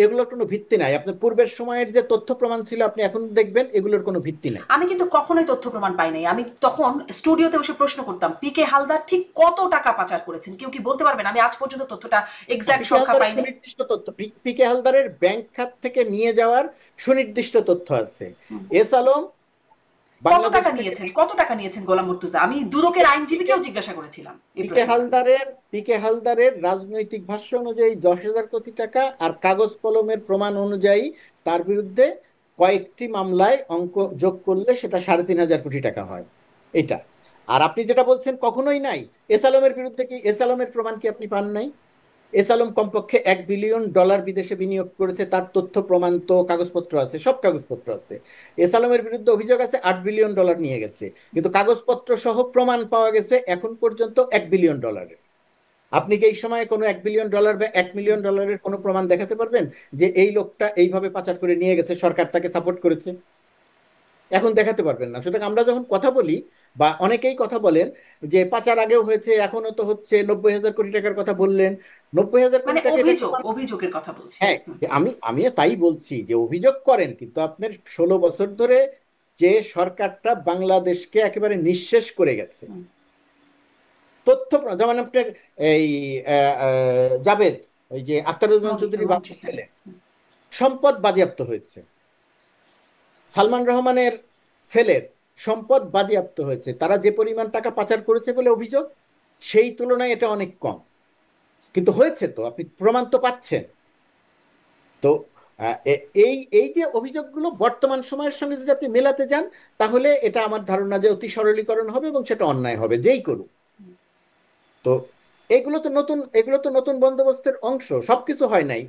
এগুলোর কোনো ভিত্তি নাই। আপনার পূর্বের সময়ের যে তথ্য প্রমাণ ছিল আপনি এখন দেখবেন এগুলোর কোনো ভিত্তি নাই।
আমি কিন্তু কখনোই তথ্য প্রমাণ পাই নাই। আমি তখন স্টুডিওতে বসে প্রশ্ন করতাম, পিকে হালদার ঠিক কত টাকা পাচার করেছেন, কেউ কি বলতে পারবেন? আমি আজ পর্যন্ত তথ্যটা এক্সাক্ট
পিকে
সংখ্যা
হালদারের
পাই নাই।
সুনির্দিষ্ট তথ্য, পিকে হালদারের ব্যাংক খাত থেকে নিয়ে যাওয়ার সুনির্দিষ্ট তথ্য আছে। এস আলম
কত
বাংলাদেশ
টাকা
থেকে,
নিয়েছেন, কত টাকা নিয়েছেন গোলাম মুর্তুজা? আমি দুদকের আইনজীবীকেও জিজ্ঞাসা করেছিলাম এই
পিকে
প্রশ্নটা।
হালদারের পিকে হালদারের রাজনৈতিক ভাষ্য অনুযায়ী 10,000 কোটি টাকা, আর কাগজ কলমের প্রমাণ অনুযায়ী তার বিরুদ্ধে কয়েকটি মামলায় অঙ্ক যোগ করলে সেটা 3,500 কোটি টাকা হয়। এটা। আর আপনি যেটা বলছেন কখনোই নাই, এস আলমের বিরুদ্ধে কি, এস আলমের প্রমাণ কি আপনি পান নাই? এস আলম কমপক্ষে $1 বিলিয়ন বিদেশে বিনিয়োগ করেছে, তার তথ্য প্রমাণ তো কাগজপত্র আছে, সব কাগজপত্র আছে। এস আলমের বিরুদ্ধে অভিযোগ আছে $8 বিলিয়ন নিয়ে গেছে, কিন্তু কাগজপত্র সহ প্রমাণ পাওয়া গেছে এখন পর্যন্ত $1 বিলিয়ন। আপনি কি এই সময় কোনো $1 বিলিয়ন বা $1 মিলিয়ন কোনো প্রমাণ দেখাতে পারবেন যে এই লোকটা এইভাবে পাচার করে নিয়ে গেছে, সরকার তাকে সাপোর্ট করেছে? এখন দেখাতে পারবেন না। সুতরাং আমরা যখন কথা বলি বা অনেকেই কথা বলেন যে পাচার আগেও হয়েছে এখনো তো হচ্ছে, 90,000 কোটি টাকার কথা বললেন, 90,000 কোটি
মানে
টাকা এটা
অভিযোগ,
প্রমাণ।
অভিযোগের কথা বলছি।
হ্যাঁ, আমিও তাই বলছি যে অভিযোগ করেন, কিন্তু আপনার 16 বছর ধরে যে সরকারটা বাংলাদেশকে একেবারে নিঃশেষ করে গেছে, তথ্য যেমন আপনার এই জাভেদ, ওই যে আখতারুজ্জামান চৌধুরী বাবু
মন্ত্রী, হ্যাঁ।
ছেলে, সম্পদ বাজেয়াপ্ত হয়েছে। সালমান রহমানের ছেলের সম্পদ বাজেয়াপ্ত হয়েছে, তারা যে পরিমাণ টাকা পাচার করেছে বলে অভিযোগ, সেই তুলনায় এটা অনেক কম। কিন্তু হয়েছে তো, আপনি প্রমাণ তো পাচ্ছেন। তো এই এই যে অভিযোগগুলো বর্তমান সময়ের সঙ্গে যদি আপনি মেলাতে যান, তাহলে এটা আমার ধারণা যে অতি সরলীকরণ হবে এবং সেটা অন্যায় হবে যেই করুক। তো এগুলো তো নতুন বন্দোবস্তের অংশ। সবকিছু হয় নাই,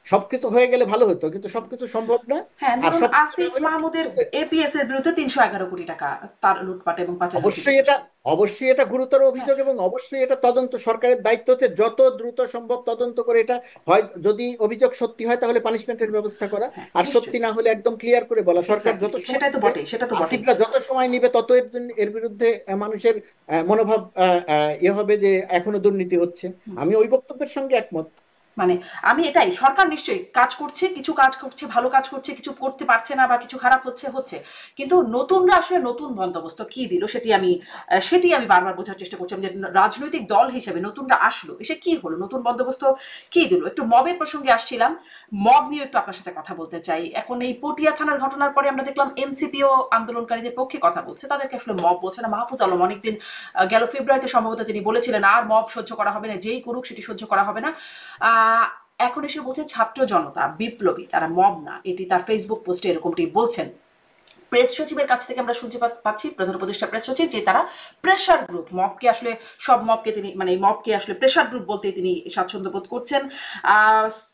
সবকিছু হয়ে গেলে ভালো হতো, কিন্তু সবকিছু সম্ভব না।
হ্যাঁ,
আর
ধরুন
সবকিছু না
আসিফ
হলে
মাহমুদের এপিএস এর বিরুদ্ধে 311 কোটি টাকা তার লুটপাট এবং পাচারের অভিযোগ
অবশ্যই এটা,
আসছে।
অবশ্যই এটা গুরুতর
হ্যাঁ,
অভিযোগ এবং অবশ্যই এটা তদন্ত সরকারের দায়িত্ব হচ্ছে যত দ্রুত সম্ভব তদন্ত করে এটা হয়, যদি অভিযোগ সত্যি হয় তাহলে পানিশমেন্টের ব্যবস্থা করা,
হ্যাঁ,
আর সত্যি
নিশ্চয়ই।
না হলে একদম ক্লিয়ার করে বলা। সরকার
এক্স্যাক্টলি,
যত সময়
সেটাই তো
নেবে,
বটেই, সেটা তো বটেই।
আসিফরা যত সময় নিবে তত এর বিরুদ্ধে মানুষের মনোভাব হবে যে এখনো দুর্নীতি হচ্ছে। আমি ওই বক্তব্যের সঙ্গে একমত।
মানে আমি এটাই, সরকার নিশ্চয়ই কাজ করছে, কিছু কাজ করছে, ভালো কাজ করছে, কিছু করতে পারছে না বা কিছু খারাপ হচ্ছে। কিন্তু নতুনরা আসলে নতুন বন্দোবস্ত কি দিল সেটি আমি বারবার বোঝার চেষ্টা করছিলাম যে রাজনৈতিক দল হিসেবে নতুনরা আসলো, এসে কি হলো, নতুন বন্দোবস্ত কি দিল। একটু মবের প্রসঙ্গে আসছিলাম, মব নিয়ে একটু আপনার সাথে কথা বলতে চাই। এখন এই পটিয়া থানার ঘটনার পরে আমরা দেখলাম এনসিপিও আন্দোলনকারীদের পক্ষে কথা বলছে, তাদেরকে আসলে মব বলছে না। মাহফুজ আলম অনেকদিন গেল ফেব্রুয়ারিতে সম্ভবত তিনি বলেছিলেন আর মব সহ্য করা হবে না, যেই করুক সেটি সহ্য করা হবে না। এখন এসে বলছে ছাত্র জনতা বিপ্লবী, তারা মব না, এটি তার ফেসবুক পোস্টে এরকমটি বলছেন। প্রেস সচিবের কাছ থেকে আমরা শুনতে পাচ্ছি, প্রধান উপদেষ্টা প্রেস সচিব, যে তারা প্রেশার গ্রুপ, মবকে আসলে সব মবকে তিনি মানে মবকে আসলে প্রেশার গ্রুপ বলতে তিনি স্বাচ্ছন্দ্য বোধ করছেন।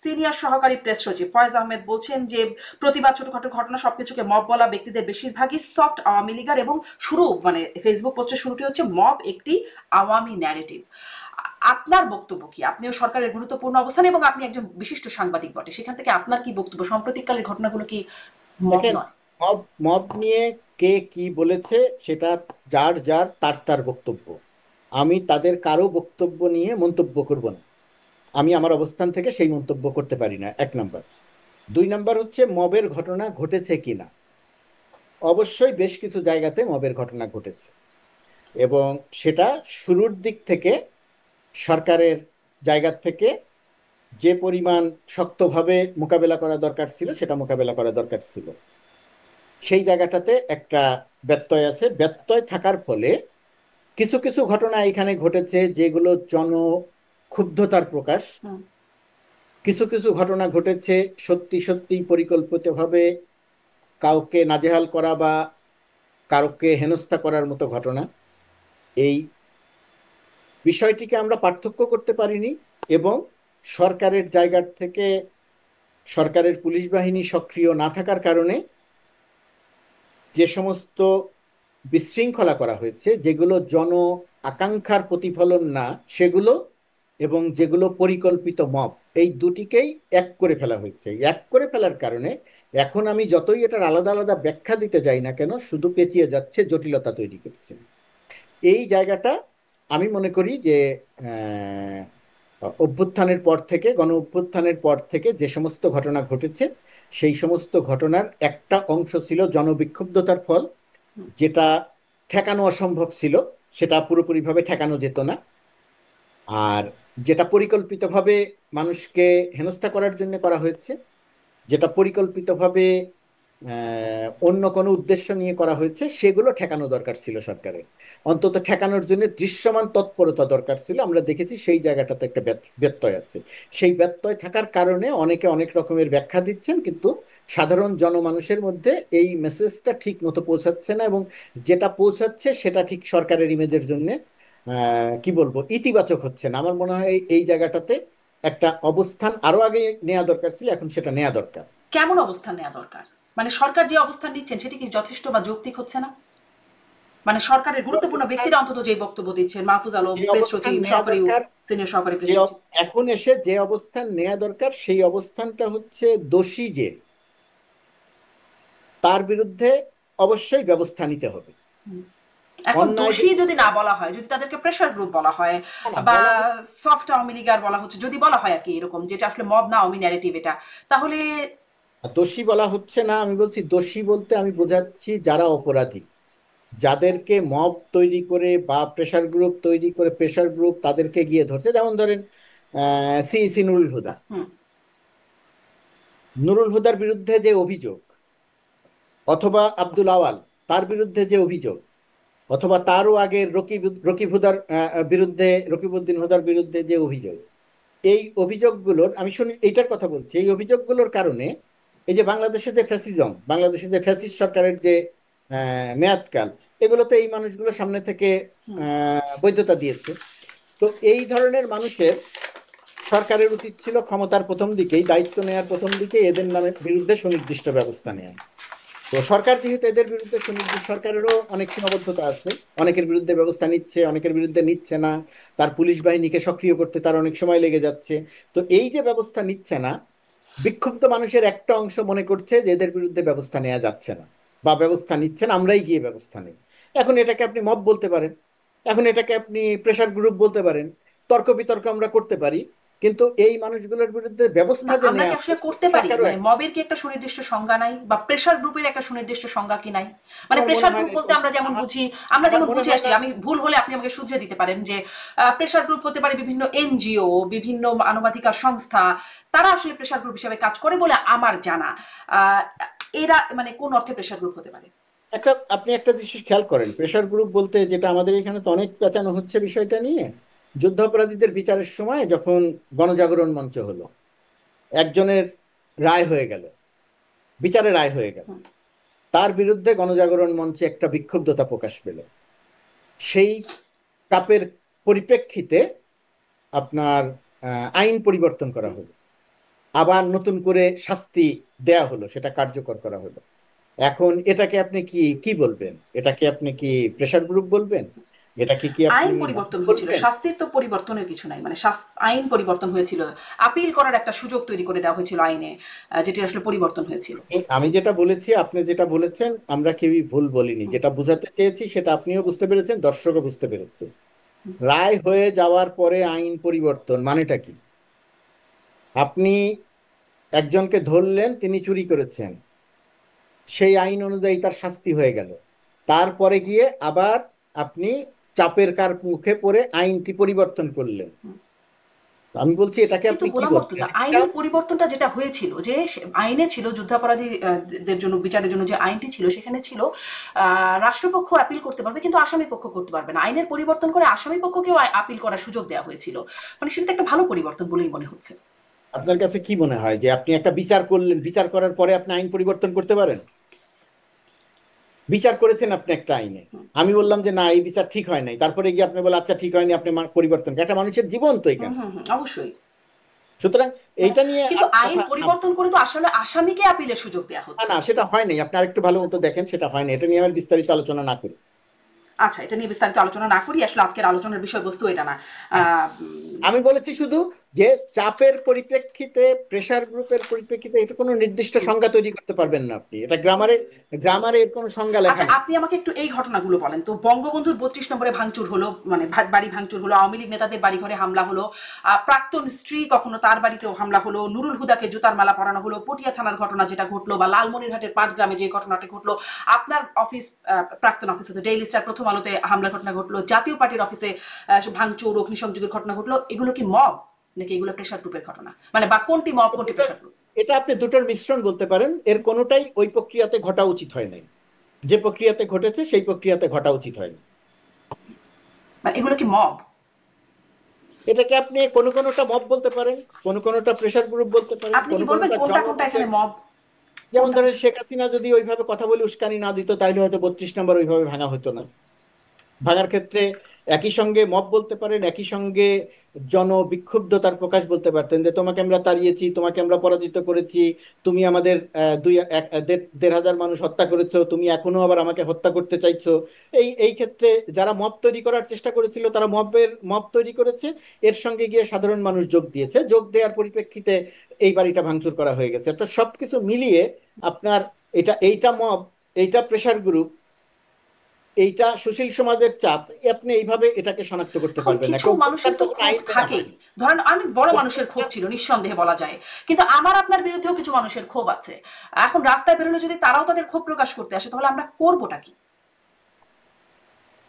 সিনিয়র সহকারী প্রেস সচিব ফয়েজ আহমেদ বলছেন যে প্রতিবাদ, ছোটখাটো ঘটনা সবকিছুকে মব বলা ব্যক্তিদের বেশিরভাগই সফট আওয়ামী লীগার, এবং শুরু মানে ফেসবুক পোস্টের শুরুটি হচ্ছে মব একটি আওয়ামী ন্যারেটিভ। আপনার বক্তব্য কি? আপনিও সরকারের গুরুত্বপূর্ণ অবস্থান এবং আপনি একজন বিশিষ্ট সাংবাদিক বটে, সেখান থেকে আপনার কি বক্তব্য? সাম্প্রতিককালের ঘটনাগুলো কি মব
দেখেন,
নয়?
মব মব নিয়ে কে কি বলেছে সেটা যার যার তার তার বক্তব্য। আমি তাদের কারো বক্তব্য নিয়ে মন্তব্য করব না। আমি আমার অবস্থান থেকে সেই মন্তব্য করতে পারি না, 1 নাম্বার। 2 নাম্বার হচ্ছে মবের ঘটনা ঘটেছে কিনা। অবশ্যই বেশ কিছু জায়গাতে মবের ঘটনা ঘটেছে, এবং সেটা শুরুর দিক থেকে সরকারের জায়গা থেকে যে পরিমাণ শক্তভাবে মোকাবেলা করা দরকার ছিল সেটা মোকাবেলা করা দরকার ছিল। সেই জায়গাটাতে একটা ব্যত্যয় আছে। ব্যত্যয় থাকার ফলে কিছু কিছু ঘটনা এখানে ঘটেছে যেগুলো জনক্ষুব্ধতার প্রকাশ।
হুম।
কিছু কিছু ঘটনা ঘটেছে সত্যি সত্যি পরিকল্পিতভাবে কাউকে নাজেহাল করা বা কাউকে হেনস্থা করার মতো ঘটনা। এই বিষয়টিকে আমরা পার্থক্য করতে পারিনি, এবং সরকারের জায়গার থেকে সরকারের পুলিশ বাহিনী সক্রিয় না থাকার কারণে যে সমস্ত বিশৃঙ্খলা করা হয়েছে, যেগুলো জন আকাঙ্ক্ষার প্রতিফলন না সেগুলো, এবং যেগুলো পরিকল্পিত মব, এই দুটিকেই এক করে ফেলা হয়েছে। এক করে ফেলার কারণে এখন আমি যতই এটার আলাদা আলাদা ব্যাখ্যা দিতে যাই না কেন, শুধু পেঁচিয়ে যাচ্ছে, জটিলতা তৈরি করছে। এই জায়গাটা আমি মনে করি যে আহ, অভ্যুত্থানের পর থেকে, গণ অভ্যুত্থানের পর থেকে যে সমস্ত ঘটনা ঘটেছে, সেই সমস্ত ঘটনার একটা অংশ ছিল জনবিক্ষুব্ধতার ফল, যেটা ঠেকানো অসম্ভব ছিল, সেটা পুরোপুরিভাবে ঠেকানো যেত না। আর যেটা পরিকল্পিতভাবে মানুষকে হেনস্থা করার জন্য করা হয়েছে, যেটা পরিকল্পিতভাবে অন্য কোনো উদ্দেশ্য নিয়ে করা হয়েছে, সেগুলো ঠেকানো দরকার ছিল সরকারের। অন্তত ঠেকানোর জন্য দৃশ্যমান তৎপরতা দরকার ছিল। আমরা দেখেছি সেই জায়গাটাতে একটা ব্যত্যয় আছে। সেই ব্যত্যয় থাকার কারণে অনেকে অনেক রকমের ব্যাখ্যা দিচ্ছেন, কিন্তু সাধারণ জনমানুষের মধ্যে এই মেসেজটা ঠিক মতো পৌঁছাচ্ছে না, এবং যেটা পৌঁছাচ্ছে সেটা ঠিক সরকারের ইমেজের জন্য কি বলবো, ইতিবাচক হচ্ছে না। আমার মনে হয় এই জায়গাটাতে একটা অবস্থান আরো আগে নেওয়া দরকার ছিল, এখন সেটা নেওয়া দরকার।
কেমন অবস্থান নেওয়া দরকার? মানে সরকার যে অবস্থান নিচ্ছেন সেটি কি যথেষ্ট বা যৌক্তিক হচ্ছে না? মানে সরকারের গুরুত্বপূর্ণ
অবস্থান
ব্যক্তিরা অন্তত যে বক্তব্য দিচ্ছেন, মাহফুজ আলম,
যে
প্রেস
অবস্থান
সচিব,
নেওয়া দরকার,
সিনিয়র সহকারী প্রেস
যে
সচিব।
এখন এসে যে অবস্থান নেওয়া দরকার, সেই অবস্থানটা হচ্ছে দোষী যে, তার বিরুদ্ধে অবশ্যই ব্যবস্থা নিতে হবে।
এখন
অন্যায় যে,
দোষী যদি না বলা হয়, যদি তাদেরকে প্রেশার গ্রুপ বলা হয়
না না,
বা
বলা হচ্ছে,
সফট আওয়ামী লীগার বলা হচ্ছে, যদি বলা হয় আর কি এরকম, যেটা আসলে মব না আওয়ামী ন্যারেটিভ এটা, তাহলে
দোষী বলা হচ্ছে না। আমি বলছি দোষী বলতে আমি বোঝাচ্ছি যারা অপরাধী, যাদেরকে মব তৈরি করে বা প্রেশার গ্রুপ তৈরি করে, প্রেশার গ্রুপ তাদেরকে গিয়ে ধরছে। যেমন ধরেন সিইসি নুরুল হুদা।
হুম।
নুরুল হুদার বিরুদ্ধে যে অভিযোগ, অথবা আব্দুল আওয়াল, তার বিরুদ্ধে যে অভিযোগ, অথবা তারও আগের রকিব হুদার বিরুদ্ধে, রকিবউদ্দিন হুদার বিরুদ্ধে যে অভিযোগ, এই অভিযোগগুলোর, আমি শুনি এইটার কথা বলছি, এই অভিযোগগুলোর কারণে এই যে বাংলাদেশে যে ফ্যাসিজম, বাংলাদেশে যে ফ্যাসিস্ট সরকারের যে মেয়াদকাল, এগুলোতে এই মানুষগুলো সামনে থেকে বৈধতা দিয়েছে। তো এই ধরনের মানুষের সরকারের উচিত ছিল ক্ষমতার প্রথম দিকেই, দায়িত্ব নেওয়ার প্রথম দিকেই এদের নামে বিরুদ্ধে সুনির্দিষ্ট ব্যবস্থা নেওয়া। তো সরকার যেহেতু এদের বিরুদ্ধে সুনির্দিষ্ট, সরকারেরও অনেক সীমাবদ্ধতা আছে, অনেকের বিরুদ্ধে ব্যবস্থা নিচ্ছে, অনেকের বিরুদ্ধে নিচ্ছে না, তার পুলিশ বাহিনীকে সক্রিয় করতে তার অনেক সময় লেগে যাচ্ছে। তো এই যে ব্যবস্থা নিচ্ছে না, বিক্ষুব্ধ মানুষের একটা অংশ মনে করছে যে এদের বিরুদ্ধে ব্যবস্থা নেওয়া যাচ্ছে না, বা ব্যবস্থা নিচ্ছেন, আমরাই গিয়ে ব্যবস্থা নেই। এখন এটাকে আপনি মব বলতে পারেন, এখন এটাকে আপনি প্রেশার গ্রুপ বলতে পারেন, তর্ক বিতর্ক আমরা করতে পারি, কিন্তু এই মানুষগুলোর বিরুদ্ধে ব্যবস্থা
না,
যে
আমরা কি
নেওয়া
আসলে করতে পারি?
সরকারও
মানে মবের কি একটা সুনির্দিষ্ট সংজ্ঞা নাই, বা প্রেশার গ্রুপের একটা সুনির্দিষ্ট সংজ্ঞা কি নাই? মানে
আমার মনে
প্রেশার
হয়
গ্রুপ
না
বলতে
এরকম।
আমরা যেমন
আমার
বুঝি, আমরা
আমার
যেমন
মনে
বুঝে
হয়
আসছি,
না।
আমি ভুল হলে আপনি আমাকে শুধরে দিতে পারেন, যে প্রেশার গ্রুপ হতে পারে বিভিন্ন এনজিও, বিভিন্ন মানবাধিকার সংস্থা, তারা আসলে প্রেশার গ্রুপ হিসেবে কাজ করে বলে আমার জানা। আহ, এরা মানে কোন অর্থে প্রেশার গ্রুপ হতে পারে?
আপনি একটা জিনিস খেয়াল করেন, প্রেশার গ্রুপ বলতে যেটা আমাদের এখানে তো অনেক পেঁচানো হচ্ছে বিষয়টা নিয়ে, যুদ্ধাপরাধীদের বিচারের সময় যখন গণজাগরণ মঞ্চ হলো, একজনের রায় হয়ে গেল, বিচারে রায় হয়ে গেল,
হুম।
তার বিরুদ্ধে গণজাগরণ মঞ্চে একটা বিক্ষুব্ধতা প্রকাশ পেল। সেই চাপের পরিপ্রেক্ষিতে আপনার আইন পরিবর্তন করা হলো, আবার নতুন করে শাস্তি দেয়া হলো, সেটা কার্যকর করা হলো। এখন এটাকে আপনি কি কি বলবেন? এটাকে আপনি কি প্রেশার গ্রুপ বলবেন? এটাকে কি আপনি
আইন
মব
পরিবর্তন হয়েছিল,
বলবেন?
শাস্তির তো পরিবর্তনের কিছু নাই। মানে আইন পরিবর্তন হয়েছিল, আপিল করার একটা সুযোগ তৈরি করে দেওয়া হয়েছিল আইনে, যেটি আসলে পরিবর্তন হয়েছিল।
আমি যেটা বলেছি, আপনি যেটা বলেছেন, আমরা কেউই ভুল বলিনি।
হুম।
যেটা বোঝাতে চেয়েছি সেটা আপনিও বুঝতে পেরেছেন, দর্শকও বুঝতে পেরেছে। রায় হয়ে যাওয়ার পরে আইন পরিবর্তন মানেটা কি? আপনি একজনকে ধরলেন, তিনি চুরি করেছেন, সেই আইন অনুযায়ী তার শাস্তি হয়ে গেল, তারপরে গিয়ে আবার আপনি চাপের কার মুখে পড়ে আইনটি পরিবর্তন করলেন। আমি বলছি এটাকে
কিন্তু
আপনি কি
গোলাম
বলবেন?
মর্তুজা,
এটা
আইনের পরিবর্তনটা যেটা হয়েছিল, যে আইনে ছিল যুদ্ধাপরাধী দের জন্য বিচারের জন্য যে আইনটি ছিল, সেখানে ছিল রাষ্ট্রপক্ষ আপিল করতে পারবে, কিন্তু আসামি পক্ষ করতে পারবে না। আইনের পরিবর্তন করে আসামি পক্ষকেও আপিল করার সুযোগ দেওয়া হয়েছিল। মানে সেটা তো একটা ভালো পরিবর্তন বলেই মনে হচ্ছে।
আপনার কাছে কি মনে হয় যে আপনি একটা বিচার করলেন, বিচার করার পরে আপনি আইন পরিবর্তন করতে পারেন? বিচার করেছেন আপনি একটা আইনে, আমি বললাম যে না, এই বিচার ঠিক হয় নাই, তারপরে গিয়ে আপনি বলেন আচ্ছা ঠিক হয়নি, আপনি পরিবর্তন করেন। একটা মানুষের জীবন তো
হুম,
এখানে।
হুম, হুম, অবশ্যই।
সুতরাং
মানে
এইটা নিয়ে
কিন্তু আইন
কথা
পরিবর্তন করে তো আসলে আসামিকে আপিলের সুযোগ দেওয়া
না,
হচ্ছে।
না, সেটা হয় নাই। আপনি আরেকটু ভালো মতো দেখেন, সেটা হয় না। এটা নিয়ে আমি বিস্তারিত আলোচনা না করি।
আচ্ছা, এটা নিয়ে বিস্তারিত আলোচনা না করি, আসলে আজকের আলোচনার বিষয়বস্তু এটা না।
হ্যাঁ,
আহ,
আমি বলেছি শুধু যে চাপের পরিপ্রেক্ষিতে, প্রেসার গ্রুপের পরিপ্রেক্ষিতে এটা কোনো নির্দিষ্ট সংজ্ঞা তৈরি করতে পারবেন না আপনি। এটা গ্রামারে, গ্রামারে এর কোনো সংজ্ঞা লেখা
আচ্ছা,
নেই।
আপনি আমাকে একটু এই ঘটনাগুলো বলেন তো। বঙ্গবন্ধুর 32 নম্বরে ভাঙচুর হলো, মানে বাড়ি ভাঙচুর হলো, আওয়ামী লীগ নেতাদের বাড়ি ঘরে হামলা হলো, প্রাক্তন স্ত্রী কখনো তার বাড়িতেও হামলা হলো, নুরুল হুদাকে জুতার মালা পরানো হলো, পটিয়া থানার ঘটনা যেটা ঘটলো, বা লালমনিরহাটের পাটগ্রামে যে ঘটনাটা ঘটলো, আপনার অফিস, প্রাক্তন অফিসে তো ডেইলি স্টার প্রথম আলোতে হামলার ঘটনা ঘটলো, জাতীয় পার্টির অফিসে ভাঙচুর অগ্নিসংযোগের ঘটনা ঘটলো, এগুলো কি মব নাকি এগুলো প্রেশার গ্রুপের ঘটনা? মানে বা কোনটি মব কোনটি
দুটোর,
প্রেশার গ্রুপ?
এটা আপনি দুটোর মিশ্রণ বলতে পারেন। এর কোনোটাই ওই প্রক্রিয়াতে ঘটা উচিত হয় নাই। যে প্রক্রিয়াতে ঘটেছে সেই প্রক্রিয়াতে ঘটা উচিত হয়নি।
মানে এগুলো কি মব?
এটাকে আপনি কোনো কোনোটা মব বলতে পারেন, কোনো কোনোটা প্রেসার গ্রুপ বলতে পারেন,
আপনি কি
কোনো
বলবেন
কোনোটা
কোনটা কোনটা
জনমতের।
এখানে মব,
যেমন
কোনটা
ধরেন
প্রেশার?
শেখ হাসিনা যদি ওইভাবে কথা বলে উস্কানি না দিত, তাহলে হয়তো 32 নম্বর ওইভাবে ভাঙা হতো না। ভাঙার ক্ষেত্রে একই সঙ্গে মব বলতে পারেন, একই সঙ্গে জনবিক্ষুব্ধতার প্রকাশ বলতে পারতেন, যে তোমাকে আমরা তাড়িয়েছি, তোমাকে আমরা পরাজিত করেছি, তুমি আমাদের দেড় হাজার মানুষ হত্যা করেছো, তুমি এখনো আবার আমাকে হত্যা করতে চাইছো। এই ক্ষেত্রে যারা মব তৈরি করার চেষ্টা করেছিল, তারা মব তৈরি করেছে, এর সঙ্গে গিয়ে সাধারণ মানুষ যোগ দিয়েছে, যোগ দেওয়ার পরিপ্রেক্ষিতে এই বাড়িটা ভাঙচুর করা হয়ে গেছে। তো সবকিছু মিলিয়ে আপনার এইটা মব, এইটা প্রেসার গ্রুপ, এইটা সুশীল সমাজের চাপ, আপনি এইভাবে এটাকে শনাক্ত করতে
এখন
পারবেন না।
কিছু
কেউ
মানুষের
গ্রেপ্তার
তো
তখন
ক্ষোভ
আইন করা
থাকেই।
হয়নি।
ধরেন অনেক বড় মানুষের ক্ষোভ
প্রত্যেকটা-
ছিল, নিঃসন্দেহে বলা যায়। কিন্তু আমার আপনার বিরুদ্ধেও কিছু মানুষের ক্ষোভ আছে। এখন রাস্তায় বেরোলে যদি তারাও তাদের ক্ষোভ প্রকাশ করতে আসে, তাহলে আমরা করবোটা কি?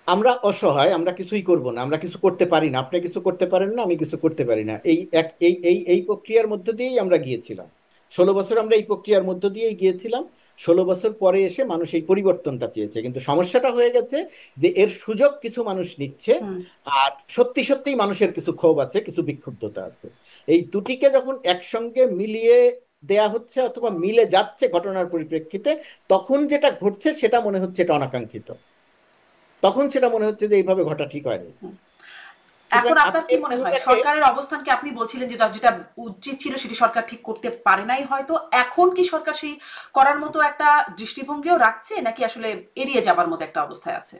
আমরা অসহায়, আমরা কিছুই করব না, আমরা কিছু করতে পারি না, আপনি কিছু করতে পারেন না, আমি কিছু করতে পারি না। এই এক এই এই এই প্রক্রিয়ার মধ্যে দিয়েই আমরা গিয়েছিলাম। 16 বছর আমরা এই প্রক্রিয়ার মধ্য দিয়েই গিয়েছিলাম। 16 বছর পরে এসে মানুষ এই পরিবর্তনটা চেয়েছে, কিন্তু সমস্যাটা হয়ে গেছে যে এর সুযোগ কিছু মানুষ নিচ্ছে।
হুম।
আর সত্যি সত্যিই মানুষের কিছু ক্ষোভ আছে, কিছু বিক্ষুব্ধতা আছে। এই দুটিকে যখন একসঙ্গে মিলিয়ে দেয়া হচ্ছে অথবা মিলে যাচ্ছে ঘটনার পরিপ্রেক্ষিতে, তখন যেটা ঘটছে সেটা মনে হচ্ছে এটা অনাকাঙ্ক্ষিত। তখন সেটা মনে হচ্ছে যে এইভাবে ঘটা ঠিক হয়নি।
এখন
সুতরাং
আপনার
আপনি
কি
এই
মনে হয়
বিষয়টাকে,
সরকারের অবস্থানকে, আপনি বলছিলেন যে যেটা উচিত ছিল সেটি সরকার ঠিক করতে পারে নাই হয়তো, এখন কি সরকার সেই করার মতো একটা দৃষ্টিভঙ্গিও রাখছে, নাকি আসলে এড়িয়ে যাবার মতো একটা অবস্থায় আছে?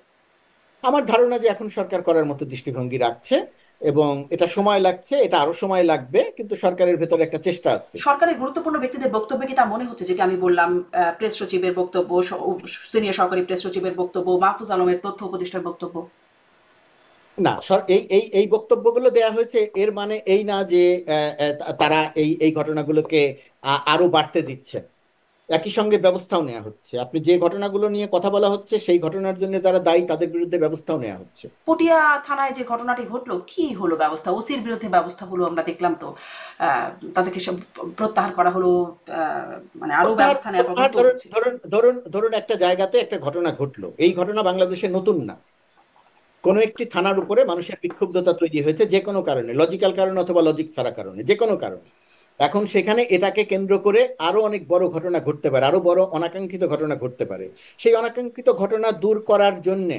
আমার ধারণা যে এখন সরকার করার মতো দৃষ্টিভঙ্গি রাখছে, এবং এটা সময় লাগছে, এটা আরো সময় লাগবে, কিন্তু সরকারের ভেতরে একটা চেষ্টা আছে।
সরকারের গুরুত্বপূর্ণ ব্যক্তিদের বক্তব্যে কি তা মনে হচ্ছে, যেটা আমি বললাম, প্রেস সচিবের বক্তব্য, সিনিয়র সরকারি প্রেস সচিবের বক্তব্য, মাহফুজ আলমের তথ্য উপদেষ্টার বক্তব্য?
না, এই এই এই বক্তব্যগুলো দেয়া হয়েছে, এর মানে এই না যে তারা এই এই ঘটনাগুলোকে আরো বাড়তে দিচ্ছে। একই সঙ্গে ব্যবস্থাও নেওয়া হচ্ছে। আপনি যে ঘটনাগুলো নিয়ে কথা বলা হচ্ছে সেই ঘটনার জন্য যারা দায়ী তাদের বিরুদ্ধে ব্যবস্থাও নেওয়া হচ্ছে।
পটিয়া থানায় যে ঘটনাটি ঘটলো, কি হলো ব্যবস্থা? ওসির বিরুদ্ধে ব্যবস্থা হলো, আমরা দেখলাম তো। তাদেরকে সব প্রত্যাহার করা হলো, মানে আরো
প্রত্যাহার
ব্যবস্থা নেওয়া,
প্রত্যাহার
তদন্ত
ধরুন
হচ্ছে।
ধরুন ধরুন ধরুন একটা জায়গাতে একটা ঘটনা ঘটলো, এই ঘটনা বাংলাদেশে নতুন না। কোনো একটি থানার উপরে মানুষের বিক্ষুব্ধতা তৈরি হয়েছে যে কোনো কারণে, লজিক্যাল কারণে অথবা লজিক ছাড়া কারণে, যে কোনো কারণে। এখন সেখানে এটাকে কেন্দ্র করে আরো অনেক বড় ঘটনা ঘটতে পারে, আরো বড় অনাকাঙ্ক্ষিত ঘটনা ঘটতে পারে। সেই অনাকাঙ্ক্ষিত ঘটনা দূর করার জন্যে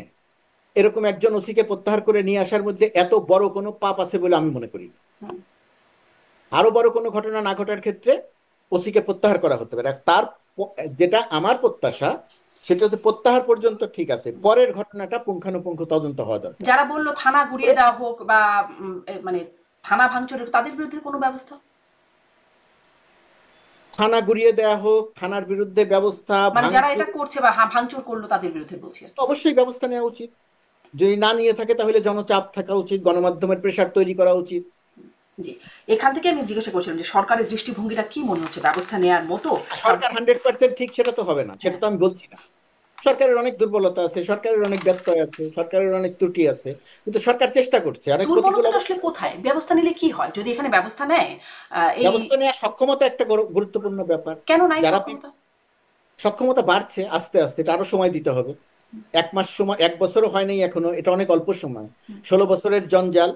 এরকম একজন ওসিকে প্রত্যাহার করে নিয়ে আসার মধ্যে এত বড় কোনো পাপ আছে বলে আমি মনে করি না।
হুম।
আরো বড় কোনো ঘটনা না ঘটার ক্ষেত্রে ওসিকে প্রত্যাহার করা হতে পারে। আর তার যেটা আমার প্রত্যাশা, সেটা হচ্ছে প্রত্যাহার পর্যন্ত ঠিক আছে, পরের ঘটনাটা পুঙ্খানুপুঙ্খ তদন্ত হওয়া দরকার।
যারা বললো থানা গুড়িয়ে দেওয়া হোক বা মানে থানা ভাঙচুরের, তাদের বিরুদ্ধে কোনো ব্যবস্থা?
থানা গুড়িয়ে দেয়া হোক, থানার বিরুদ্ধে ব্যবস্থা,
মানে যারা
ভাঙচুর,
এটা করছে বা ভাঙচুর করলো তাদের বিরুদ্ধে বলছি আর কি।
অবশ্যই ব্যবস্থা নেওয়া উচিত। যদি না নিয়ে থাকে তাহলে জনচাপ থাকা উচিত, গণমাধ্যমের প্রেশার তৈরি করা উচিত।
জি। এখান থেকে আমি জিজ্ঞাসা করছিলাম যে সরকারের দৃষ্টিভঙ্গিটা কি মনে হচ্ছে, ব্যবস্থা নেওয়ার মতো?
আর সরকার 100% ঠিক সেটা তো হবে না, সেটা
হ্যাঁ।
তো আমি বলছি না। সরকারের অনেক দুর্বলতা আছে, সরকারের অনেক ব্যত্যয় আছে, সরকারের অনেক ত্রুটি আছে, কিন্তু সরকার চেষ্টা করছে, অনেক প্রতিকূল
দুর্বলতাটা আসলে
অবস্থা।
কোথায়? ব্যবস্থা নিলে কি হয় যদি এখানে ব্যবস্থা নেয়? এই
ব্যবস্থা নেওয়ার সক্ষমতা একটা গুরুত্বপূর্ণ ব্যাপার।
কেন নাই
যারা
সক্ষমতা?
সক্ষমতা বাড়ছে আস্তে আস্তে, এটা আরো সময় দিতে হবে। 1 মাস সময়, 1 বছরও হয়নি এখনো, এটা অনেক অল্প সময়। 16 বছরের জঞ্জাল,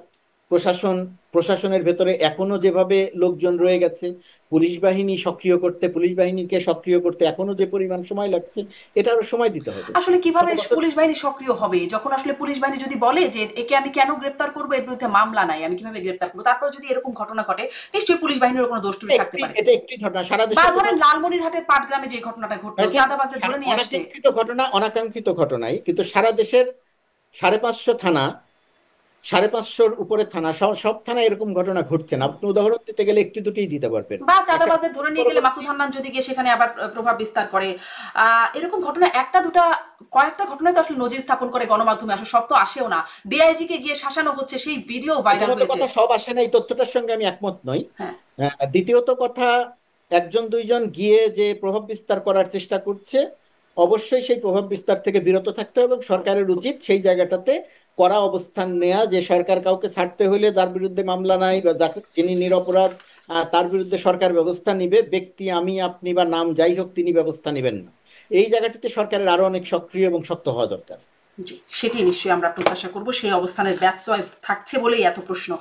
প্রশাসন, প্রশাসনের ভেতরে এখনো যেভাবে লোকজন রয়ে গেছে, পুলিশ বাহিনী সক্রিয় করতে, পুলিশ বাহিনীকে সক্রিয় করতে এখনো যে পরিমাণ সময় লাগছে, এটা আরো সময় দিতে হবে।
আসলে কিভাবে
16 বছর।
পুলিশ বাহিনী সক্রিয় হবে যখন আসলে পুলিশ বাহিনী যদি বলে যে একে আমি কেন গ্রেপ্তার করবো, এর বিরুদ্ধে মামলা নাই, আমি কিভাবে গ্রেপ্তার করবো? তারপর যদি এরকম ঘটনা ঘটে, নিশ্চয়ই পুলিশ বাহিনীর কোনো দোষ ত্রুটি থাকতে পারে।
এটা একটি ঘটনা, সারা
বা
দেশে
ধরেন
কোথাও
লালমনিরহাটের পাটগ্রামে যে ঘটনাটা ঘটলো,
দেখেন,
চাঁদাবাজদের ধরে নিয়ে আসছে।
অনাকাঙ্ক্ষিত ঘটনা, অনাকাঙ্ক্ষিত ঘটনাই, কিন্তু সারা দেশের 550 থানা, 550-র উপরে থানা, সব সব থানায় এরকম ঘটনা ঘটছে না। আপনি উদাহরণ দিতে গেলে একটি দুটিই দিতে পারবেন।
বা
একটা
চাঁদাবাজদের ধরে নিয়ে গেলে
পরবর্তী,
মাসুদ হান্নান যদি গিয়ে সেখানে আবার প্রভাব বিস্তার করে, এরকম ঘটনা একটা দুটা, কয়েকটা ঘটনায় তো আসলে নজির স্থাপন করে গণমাধ্যমে আসে, সব তো আসেও না। ডিআইজি কে গিয়ে শাসানো হচ্ছে, সেই ভিডিও ভাইরাল
প্রথমত
হয়েছে।
কথা, সব আসে না, এই তথ্যটার সঙ্গে আমি একমত নই।
হ্যাঁ।
দ্বিতীয়ত কথা, একজন দুইজন গিয়ে যে প্রভাব বিস্তার করার চেষ্টা করছে, অবশ্যই সেই প্রভাব বিস্তার থেকে বিরত থাকতে হবে, এবং সরকারের উচিত সেই জায়গাটাতে কড়া অবস্থান নেওয়া, যে সরকার কাউকে ছাড়তে হলে যার বিরুদ্ধে মামলা নাই বা যাকে যিনি নিরপরাধ, তার বিরুদ্ধে সরকার ব্যবস্থা নিবে। ব্যক্তি আমি আপনি বা নাম যাই হোক, তিনি ব্যবস্থা নেবেন না। এই জায়গাটিতে সরকারের আরো অনেক সক্রিয় এবং শক্ত হওয়া দরকার।
জি, সেটি নিশ্চয়ই আমরা প্রত্যাশা করব। সেই অবস্থানের ব্যত্যয় থাকছে বলেই এত প্রশ্ন।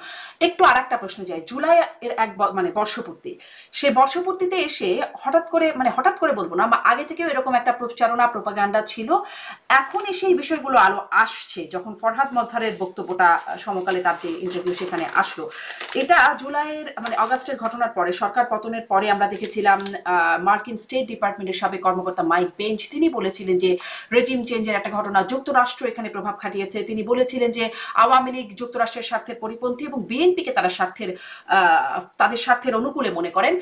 একটু আরেকটা প্রশ্ন যাই, জুলাই এর মানে বর্ষপূর্তি, সেই বর্ষপূর্তিতে এসে হঠাৎ করে, মানে হঠাৎ করে বলবো না, বা আগে থেকেও এরকম একটা প্রচারণা প্রোপাগান্ডা ছিল, এখন এসে এই বিষয়গুলো আলো আসছে যখন ফরহাদ মজহারের বক্তব্যটা সমকালে তার যে ইন্টারভিউ সেখানে আসলো। এটা জুলাইয়ের মানে অগাস্টের ঘটনার পরে, সরকার পতনের পরে আমরা দেখেছিলাম মার্কিন স্টেট ডিপার্টমেন্টের সাবেক কর্মকর্তা মাইক বেঞ্চ, তিনি বলেছিলেন যে রেজিম চেঞ্জের একটা ঘটনা, যুক্তরাষ্ট্র এখানে প্রভাব খাটিয়েছে। তিনি বলেছিলেন যে আওয়ামী লীগ যুক্তরাষ্ট্রের স্বার্থের পরিপন্থী এবং বিএনপিকে তারা তাদের স্বার্থের অনুকূলে মনে করেন।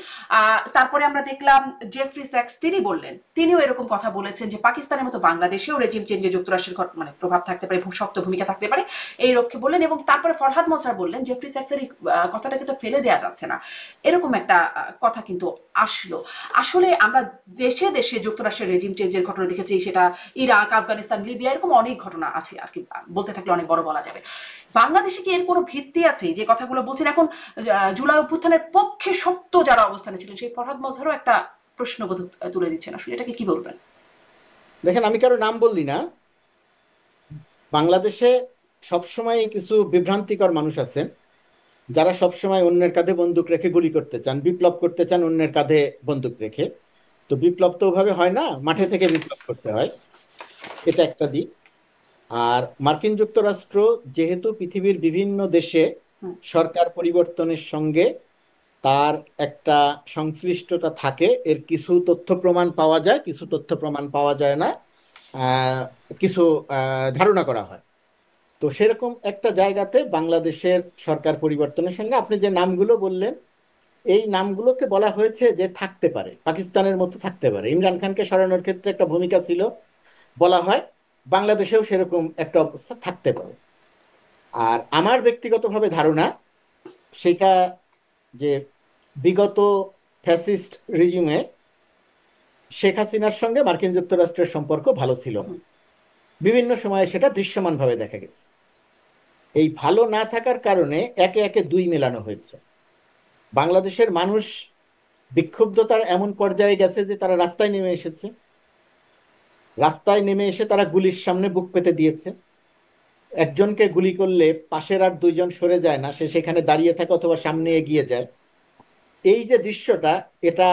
তারপরে আমরা দেখলাম জেফরি স্যাক্স, তিনি বললেন, তিনিও এরকম কথা বলেছেন যে পাকিস্তানের মতো বাংলাদেশেও রেজিম চেঞ্জে যুক্তরাষ্ট্রের মানে প্রভাব থাকতে পারে, শক্ত ভূমিকা থাকতে পারে, এই লক্ষ্যে বললেন। এবং তারপরে ফরহাদ মজহার বললেন জেফরি স্যাক্সের এই কথাটাকে তো ফেলে দেওয়া যাচ্ছে না, এরকম একটা কথা কিন্তু আসলো। আসলে আমরা দেশে দেশে যুক্তরাষ্ট্রের রেজিম চেঞ্জের ঘটনা দেখেছি, সেটা ইরাক, আফগানিস্তান, লিবিয়া, এরকম অনেক অনেক ঘটনা আছে আর কি, বলতে থাকলে অনেক বড় বলা যাবে। বাংলাদেশে কি এর কোনো ভিত্তি আছে? যে কথাগুলো বলছেন এখন জুলাই অভ্যুত্থানের পক্ষে শক্ত যারা অবস্থানে ছিলেন, সেই ফরহাদ মজহারও একটা প্রশ্নবোধ তুলে দিচ্ছেন, আসলে এটাকে কি বলবেন?
দেখেন, আমি কারো নাম বললি না। বাংলাদেশে সবসময় কিছু বিভ্রান্তিকর মানুষ আছেন যারা সবসময় অন্যের কাঁধে বন্দুক রেখে গুলি করতে চান, বিপ্লব করতে চান অন্যের কাঁধে বন্দুক রেখে। তো বিপ্লব তো ওভাবে হয় না, মাঠে থেকে বিপ্লব করতে হয়। এটা একটা দিক। আর মার্কিন যুক্তরাষ্ট্র যেহেতু পৃথিবীর বিভিন্ন দেশে সরকার পরিবর্তনের সঙ্গে তার একটা সংশ্লিষ্টতা থাকে, এর কিছু তথ্য প্রমাণ পাওয়া যায়, কিছু তথ্য প্রমাণ পাওয়া যায় না, আহ, কিছু ধারণা করা হয়। তো সেরকম একটা জায়গাতে বাংলাদেশের সরকার পরিবর্তনের সঙ্গে আপনি যে নামগুলো বললেন, এই নামগুলোকে বলা হয়েছে যে থাকতে পারে, পাকিস্তানের মতো থাকতে পারে। ইমরান খানকে সরানোর ক্ষেত্রে একটা ভূমিকা ছিল, বলা হয় বাংলাদেশেও সেরকম একটা অবস্থা থাকতে পারে। আর আমার ব্যক্তিগতভাবে ধারণা সেটা যে বিগত ফ্যাসিস্ট রিজিমে শেখ হাসিনার সঙ্গে মার্কিন যুক্তরাষ্ট্রের সম্পর্ক ভালো ছিল না। বিভিন্ন সময়ে সেটা দৃশ্যমানভাবে দেখা গেছে। এই ভালো না থাকার কারণে একে একে দুই মেলানো হয়েছে। বাংলাদেশের মানুষ বিক্ষুব্ধতার এমন পর্যায়ে গেছে যে তারা রাস্তায় নেমে এসেছে। রাস্তায় নেমে এসে তারা গুলির সামনে বুক পেতে দিয়েছে। একজনকে গুলি করলে পাশের আর দুইজন সরে যায় না, সে সেখানে দাঁড়িয়ে থাকে অথবা সামনে এগিয়ে যায়। এই যে দৃশ্যটা, এটা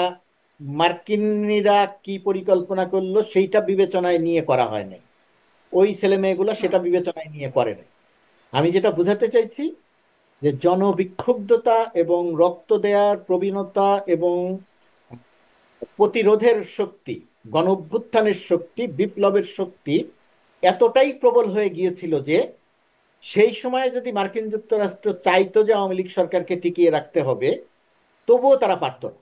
মার্কিনিরা কি পরিকল্পনা করলো সেইটা বিবেচনায় নিয়ে করা হয় নাই। ওই ছেলে মেয়েগুলো সেটা বিবেচনায় নিয়ে করে নাই। আমি যেটা বোঝাতে চাইছি যে জনবিক্ষুব্ধতা এবং রক্ত দেওয়ার প্রবণতা এবং প্রতিরোধের শক্তি, গণঅভ্যুত্থানের শক্তি, বিপ্লবের শক্তি এতটাই প্রবল হয়ে গিয়েছিল যে সেই সময়ে যদি মার্কিন যুক্তরাষ্ট্র চাইতো যে আওয়ামী লীগ সরকারকে টিকিয়ে রাখতে হবে, তবুও তারা পারত না।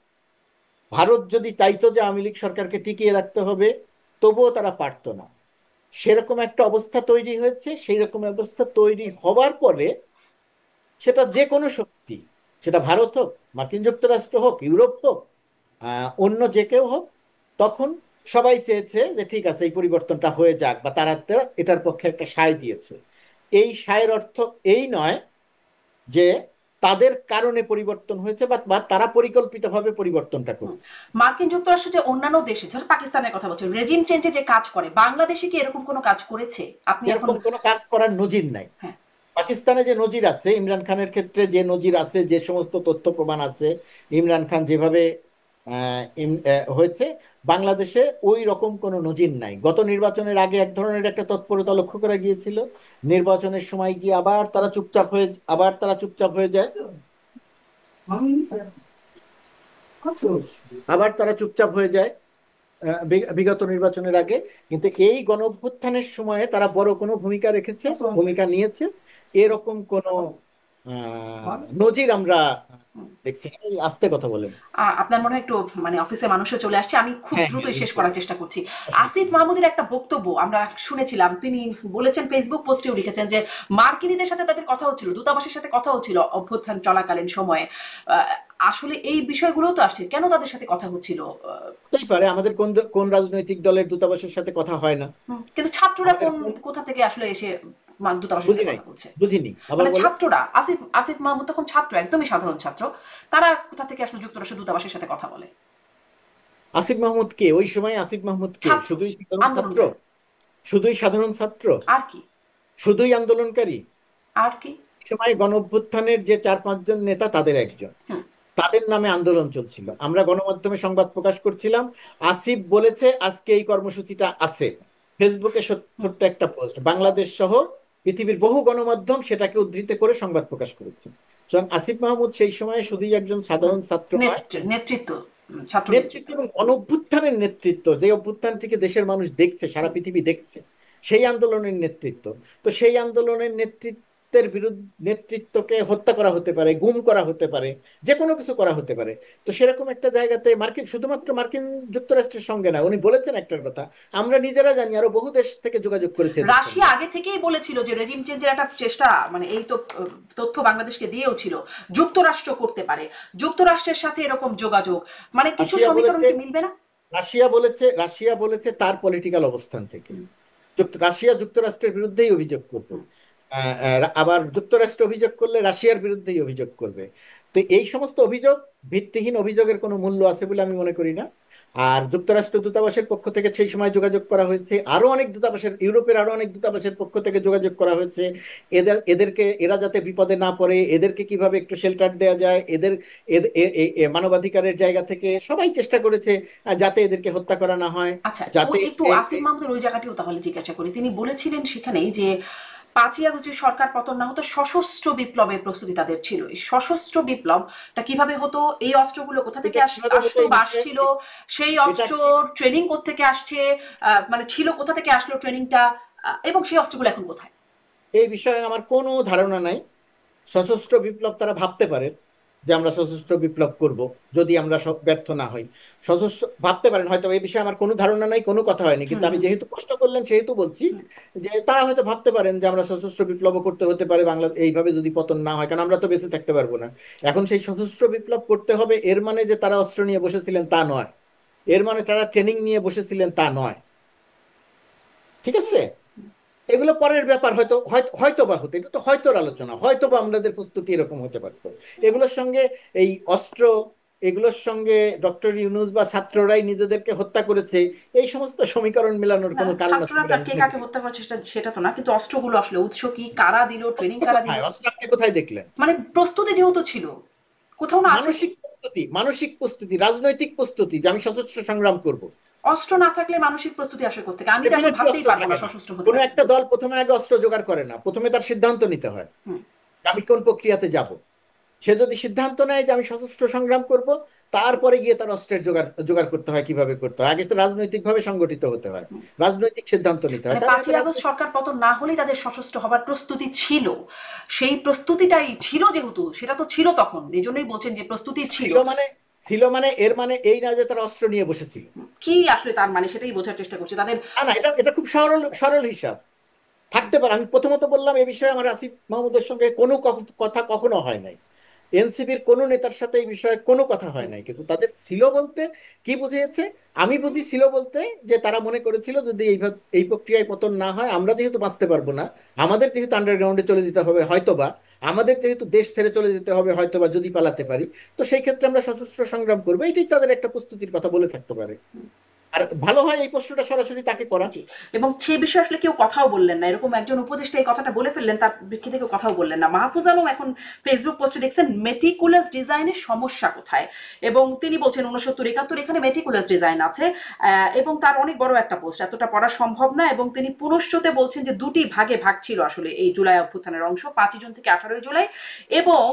ভারত যদি চাইতো যে আওয়ামী লীগ সরকারকে টিকিয়ে রাখতে হবে, তবুও তারা পারত না। সেরকম একটা অবস্থা তৈরি হয়েছে। সেই রকম অবস্থা তৈরি হবার পরে সেটা যে কোনো শক্তি, সেটা ভারত হোক, মার্কিন যুক্তরাষ্ট্র হোক, ইউরোপ হোক, অন্য যে কেউ হোক, তখন সবাই চেয়েছে যে ঠিক আছে এই পরিবর্তনটা হয়ে যাক, বা তারা এটার পক্ষে একটা সায় দিয়েছে। এই সায়ের অর্থ এই নয় যে তাদের কারণে পরিবর্তন হয়েছে বা বা তারা পরিকল্পিতভাবে পরিবর্তনটা করেছে।
মার্কিন যুক্তরাষ্ট্র যে অন্যান্য দেশে, ধর পাকিস্তানের কথা বলছেন, রেজিম চেঞ্জে যে কাজ করে, বাংলাদেশে কি এরকম কোনো কাজ করেছে? আপনি এখন
এরকম কোনো কাজ করার নজির নাই।
হ্যাঁ,
পাকিস্তানে যে নজির আছে, ইমরান খানের ক্ষেত্রে যে নজির আছে, যে সমস্ত তথ্য প্রমাণ আছে, ইমরান খান যেভাবে হয়েছে, বাংলাদেশে ওই রকম কোনো নজির নাই। গত নির্বাচনের আগে এক ধরনের একটা তৎপরতা লক্ষ্য করা গিয়েছিল, নির্বাচনের সময় গিয়ে আবার তারা চুপচাপ হয়ে যায়, আবার তারা চুপচাপ হয়ে যায় বিগত নির্বাচনের আগে। কিন্তু এই গণ অভ্যুত্থানের সময়ে তারা বড় কোনো ভূমিকা নিয়েছে, এরকম কোনো নজির আমরা দেখছি না। এই আস্তে কথা বলেন।
আপনার মনে হয় একটু মানে অফিসে মানুষও চলে আসছে, আমি খুব
হ্যাঁ, হ্যাঁ,
দ্রুতই শেষ
নিশ্চয়ই।
করার চেষ্টা করছি। আসিফ মাহমুদের একটা বক্তব্য আমরা শুনেছিলাম, তিনি বলেছেন, ফেসবুক পোস্টেও লিখেছেন যে মার্কিনীদের সাথে তাদের কথা হচ্ছিল, দূতাবাসের সাথে কথা হচ্ছিল অভ্যুত্থান চলাকালীন সময়ে। আসলে এই বিষয়গুলো তো আসছে, কেন তাদের সাথে কথা হচ্ছিল?
হতেই পারে, আমাদের কোন কোন রাজনৈতিক দলের দূতাবাসের সাথে কথা হয় না?
কিন্তু ছাত্ররা
আমাদের
কোথা থেকে আসলে এসে দূতাবাসের
বুঝি
সাথে
নাই,
কথা বলছে?
বুঝিনি, আবার
মানে
বলেন।
ছাত্ররা, আসিফ আসিফ মাহমুদ তখন ছাত্র, একদমই সাধারণ ছাত্র, তারা কোথা থেকে আসলে যুক্তরাষ্ট্র দূতাবাসের সাথে কথা বলে?
আসিফ মাহমুদ কে? ওই সময় আসিফ মাহমুদ কে?
ছাত্র,
শুধুই সাধারণ ছাত্র?
আন্দোলনকারী।
শুধুই সাধারণ ছাত্র?
আর কি?
শুধুই আন্দোলনকারী?
আর কি?
সময় গণ অভ্যুত্থানের যে 4-5 জন নেতা, তাদের একজন।
হুম।
তাদের নামে আন্দোলন চলছিল, আমরা গণমাধ্যমে সংবাদ প্রকাশ করছিলাম। আসিফ বলেছে আজকে এই কর্মসূচিটা আছে, ফেসবুকে ছোট্ট একটা পোস্ট, বাংলাদেশ সহ পৃথিবীর বহু গণমাধ্যম সেটাকে উদ্ধৃত করে সংবাদ প্রকাশ করেছে। সুতরাং আসিফ মাহমুদ সেই সময় শুধুই একজন সাধারণ ছাত্র নয়,
নেতৃত্ব, ছাত্র
নেতৃত্ব
নেতৃত্ব।
এবং গণঅভ্যুত্থানের নেতৃত্ব, যে অভ্যুত্থানটিকে দেশের মানুষ দেখছে, সারা পৃথিবী দেখছে, সেই আন্দোলনের নেতৃত্ব। তো সেই আন্দোলনের নেতৃত্বকে হত্যা করা হতে পারে, গুম করা হতে পারে, যে কোনো কিছু করা হতে পারে। তো সেরকম একটা জায়গাতে শুধুমাত্র মার্কিন যুক্তরাষ্ট্রের সঙ্গে না, উনি বলেছেন একটার কথা, আমরা নিজেরা জানি, আরো বহু দেশ থেকে যোগাযোগ করেছে এদের সঙ্গে।
রাশিয়া আগে থেকেই বলেছিল যে রেজিম চেঞ্জের একটা চেষ্টা, মানে এই তো তথ্য বাংলাদেশকে দিয়েও ছিল, যুক্তরাষ্ট্র করতে পারে, যুক্তরাষ্ট্রের সাথে এরকম যোগাযোগ, মানে কিছু
রাশিয়া
সমীকরণ
বলেছে
কি মিলবে না?
রাশিয়া বলেছে তার পলিটিক্যাল অবস্থান থেকে। রাশিয়া যুক্তরাষ্ট্রের বিরুদ্ধেই অভিযোগ করবে। আবার যুক্তরাষ্ট্র অভিযোগ করলে রাশিয়ার বিরুদ্ধেই অভিযোগ করবে। তো এই সমস্ত অভিযোগ ভিত্তিহীন, অভিযোগের কোনো মূল্য আছে বলে আমি মনে করি না। আর যুক্তরাষ্ট্র দূতাবাসের পক্ষ থেকে সেই সময় যোগাযোগ করা হয়েছে, আরো অনেক দূতাবাসের, ইউরোপের আরো অনেক দূতাবাসের পক্ষ থেকে যোগাযোগ করা হয়েছে। এদেরকে, এরা যাতে বিপদে না পড়ে, এদেরকে কিভাবে একটু শেল্টার দেওয়া যায়, এদের মানবাধিকারের জায়গা থেকে সবাই চেষ্টা করেছে যাতে এদেরকে হত্যা করা না হয়,
আচ্ছা, ও
যাতে
একটু আসিফ মাহমুদের ওই জায়গাটিও তাহলে জিজ্ঞাসা করি। তিনি বলেছিলেন সেখানেই যে 5ই আগস্ট সরকার পতন না হতো, সশস্ত্র বিপ্লবের প্রস্তুতি তাদের ছিল। এই সশস্ত্র বিপ্লবটা কিভাবে হতো, এই অস্ত্রগুলো কোথা থেকে
এটা কিভাবে হতো
আসতো
এই
বা
বিষয়ে
আসছিল, সেই
এটা
অস্ত্র ট্রেনিং কোত্থেকে আসছে, মানে ছিল কোথা থেকে আসলো ট্রেনিংটা, এবং সেই অস্ত্রগুলো এখন কোথায়?
এই বিষয়ে আমার কোনো ধারণা নাই। সশস্ত্র বিপ্লব তারা ভাবতে পারেন যে আমরা সশস্ত্র বিপ্লব করব যদি আমরা সব ব্যর্থ না হই, সশস্ত্র ভাবতে পারেন হয়তো। এই বিষয়ে আমার কোনো ধারণা নাই, কোনো কথা হয়নি,
হুম
কিন্তু আমি
হুম
যেহেতু প্রশ্ন করলেন সেহেতু বলছি
হুম।
যে তারা হয়তো ভাবতে পারেন যে আমরা সশস্ত্র বিপ্লব করতে হতে পারে বাংলা, এইভাবে যদি পতন না হয়, কারণ আমরা তো বেঁচে থাকতে পারবো না। এখন সেই সশস্ত্র বিপ্লব করতে হবে এর মানে যে তারা অস্ত্র নিয়ে বসেছিলেন তা নয়, এর মানে তারা ট্রেনিং নিয়ে বসেছিলেন তা নয়। ঠিক আছে? এগুলো পরের ব্যাপার, হয়তো হয়তো হয়তো বা হতো, এটা তো হয়তোর আলোচনা, হয়তো বা আমাদের প্রস্তুতি এরকম হতে পারতো। এগুলোর সঙ্গে এই অস্ত্র, এগুলোর সঙ্গে ডক্টর ইউনূস বা ছাত্ররাই নিজেদেরকে হত্যা করেছে, এই সমস্ত সমীকরণ মেলানোর
না,
কোনো কারণ আছে
ছাত্ররা
বলে
তার
আমি
কে
মনে
কাকে
করি না।
হত্যা করেছে সেটা সেটা তো না, কিন্তু অস্ত্রগুলো আসলে উৎস কি, কারা দিল, ট্রেনিং
অস্ত্র
কারা দিল?
কোথায়? অস্ত্র আপনি কোথায় দেখলেন?
মানে প্রস্তুতি যেহেতু ছিল, কোথাও না আছে।
মানসিক প্রস্তুতি, মানসিক প্রস্তুতি, রাজনৈতিক প্রস্তুতি যে আমি সশস্ত্র সংগ্রাম করব।
অস্ত্র না থাকলে মানসিক প্রস্তুতি আসে কোত্থেকে? আমি তো এখন
ডেফিনেটলি
ভাবতেই
অস্ত্র
পারবো না
থাকে না।
সশস্ত্র হতে
কোনো
পারে।
একটা দল প্রথমে আগে অস্ত্র জোগাড় করে না, প্রথমে তার সিদ্ধান্ত নিতে হয়
হুম।
আমি কোন প্রক্রিয়াতে যাব। সে যদি সিদ্ধান্ত নেয় যে আমি সশস্ত্র সংগ্রাম করব, তারপরে গিয়ে তার অস্ত্রের জোগাড় জোগাড় করতে হয়, কিভাবে করতে হয়। আগে তো রাজনৈতিকভাবে সংগঠিত হতে হয়,
হুম।
রাজনৈতিক সিদ্ধান্ত নিতে হয়,
মানে
তাদের হাতে
5ই আগস্ট
রাজনৈতিক।
সরকার পতন না হলেই তাদের সশস্ত্র হবার প্রস্তুতি ছিল। সেই প্রস্তুতিটাই ছিল, যেহেতু সেটা তো ছিল তখন, এই জন্যই বলছেন যে প্রস্তুতি ছিল।
ছিল মানে, ছিল মানে এর মানে এই না যে তারা অস্ত্র নিয়ে বসেছিল।
কি আসলে তার মানে সেটাই বোঝার চেষ্টা করছি তাদের।
না না, এটা এটা খুব সরল সরল হিসাব। থাকতে পারে, আমি প্রথমত বললাম এ বিষয়ে আমার আসিফ মাহমুদের সঙ্গে কোনো কথা কখনো হয় নাই, এনসিপির কোনো নেতার সাথে এই বিষয়ে কোনো কথা হয় নাই, কিন্তু তাদের ছিল বলতে কি বুঝিয়েছে, আমি বুঝি ছিল বলতে যে তারা মনে করেছিল যদি এইভাবে এই প্রক্রিয়ায় পতন না হয়, আমরা যেহেতু বাঁচতে পারবো না, আমাদের যেহেতু আন্ডারগ্রাউন্ডে চলে যেতে হবে হয়তোবা, আমাদের যেহেতু দেশ ছেড়ে চলে যেতে হবে হয়তোবা যদি পালাতে পারি, তো সেই ক্ষেত্রে আমরা সশস্ত্র সংগ্রাম করবো, এটাই তাদের একটা প্রস্তুতির কথা বলে থাকতে পারে। আর ভালো হয় এই প্রশ্নটা সরাসরি তাকে করা।
জি। এবং সে বিষয়ে আসলে কেউ কথাও বললেন না, এরকম একজন উপদেষ্টা এই কথাটা বলে ফেললেন, তার প্রেক্ষিতে কেউ কথাও বললেন না। মাহফুজ আলম এখন ফেসবুক পোস্টে দেখছেন মেটিকুলাস ডিজাইনের সমস্যা কোথায়, এবং তিনি বলছেন 69-71 এখানে মেটিকুলাস ডিজাইন আছে, এবং তার অনেক বড় একটা পোস্ট, এতটা পড়া সম্ভব না। এবং তিনি পুনশ্চতে বলছেন যে দুটি ভাগে ভাগ ছিল আসলে এই জুলাই অভ্যুত্থানের অংশ, 5ই জুন থেকে 18ই জুলাই, এবং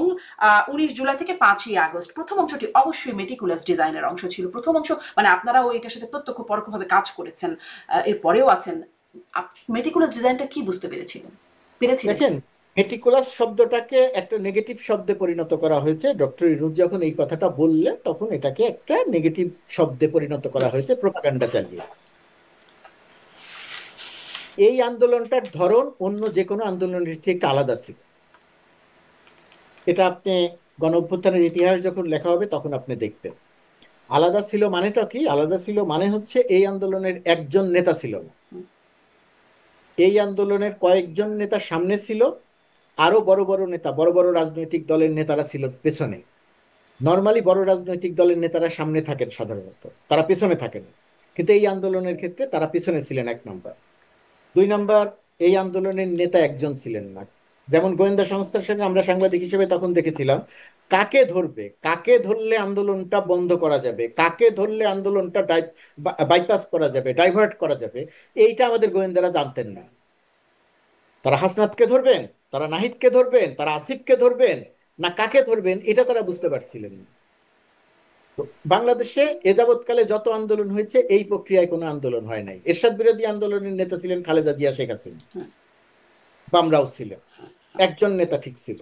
19 জুলাই থেকে 5ই আগস্ট। প্রথম অংশটি অবশ্যই মেটিকুলাস ডিজাইনের অংশ ছিল। প্রথম অংশ মানে আপনারাও এটার সাথে প্রত্যক্ষ পরোক্ষভাবে কাজ করেছেন, এরপরেও আছেন। মেটিকুলাস ডিজাইনটা কি বুঝতে পেরেছিলেন?
দেখেন, মেটিকুলাস শব্দটাকে একটা নেগেটিভ শব্দে পরিণত করা হয়েছে। ডক্টর ইনুজ যখন এই কথাটা বললেন তখন এটাকে একটা নেগেটিভ শব্দে পরিণত করা হয়েছে প্রপাগান্ডা চালিয়ে। এই আন্দোলনটার ধরন অন্য যে কোনো আন্দোলনের চেয়ে একটু আলাদা ছিল। এটা আপনি গণ অভ্যুত্থানের ইতিহাস যখন লেখা হবে তখন আপনি দেখবেন। আলাদা ছিল মানেটা কি? আলাদা ছিল মানে হচ্ছে এই আন্দোলনের একজন নেতা ছিল না, এই আন্দোলনের কয়েকজন নেতা সামনে ছিল, আরো বড় বড় নেতা, বড় বড় রাজনৈতিক দলের নেতারা ছিল পেছনে। নর্মালি বড় রাজনৈতিক দলের নেতারা সামনে থাকেন সাধারণত, তারা পেছনে থাকেন, কিন্তু এই আন্দোলনের ক্ষেত্রে তারা পেছনে ছিলেন, 1 নম্বর। 2 নম্বর, এই আন্দোলনের নেতা একজন ছিলেন না। যেমন গোয়েন্দা সংস্থার সঙ্গে আমরা সাংবাদিক হিসেবে তখন দেখেছিলাম, কাকে ধরবে, কাকে ধরলে আন্দোলনটা বন্ধ করা যাবে, কাকে ধরলে আন্দোলনটা বাইপাস করা যাবে, ডাইভার্ট করা যাবে, এইটা আমাদের গোয়েন্দারা জানতেন না। তারা হাসনাতকে ধরবেন, তারা নাহিদকে ধরবেন, তারা আসিফকে ধরবেন, না কাকে ধরবেন এটা তারা বুঝতে পারছিলেন না। তো বাংলাদেশে এ যাবৎকালে যত আন্দোলন হয়েছে এই প্রক্রিয়ায় কোনো আন্দোলন হয় নাই। এরশাদ বিরোধী আন্দোলনের নেতা ছিলেন খালেদা জিয়া, শেখ হাসিনা, বামরাও ছিল, একজন নেতা ঠিক ছিল।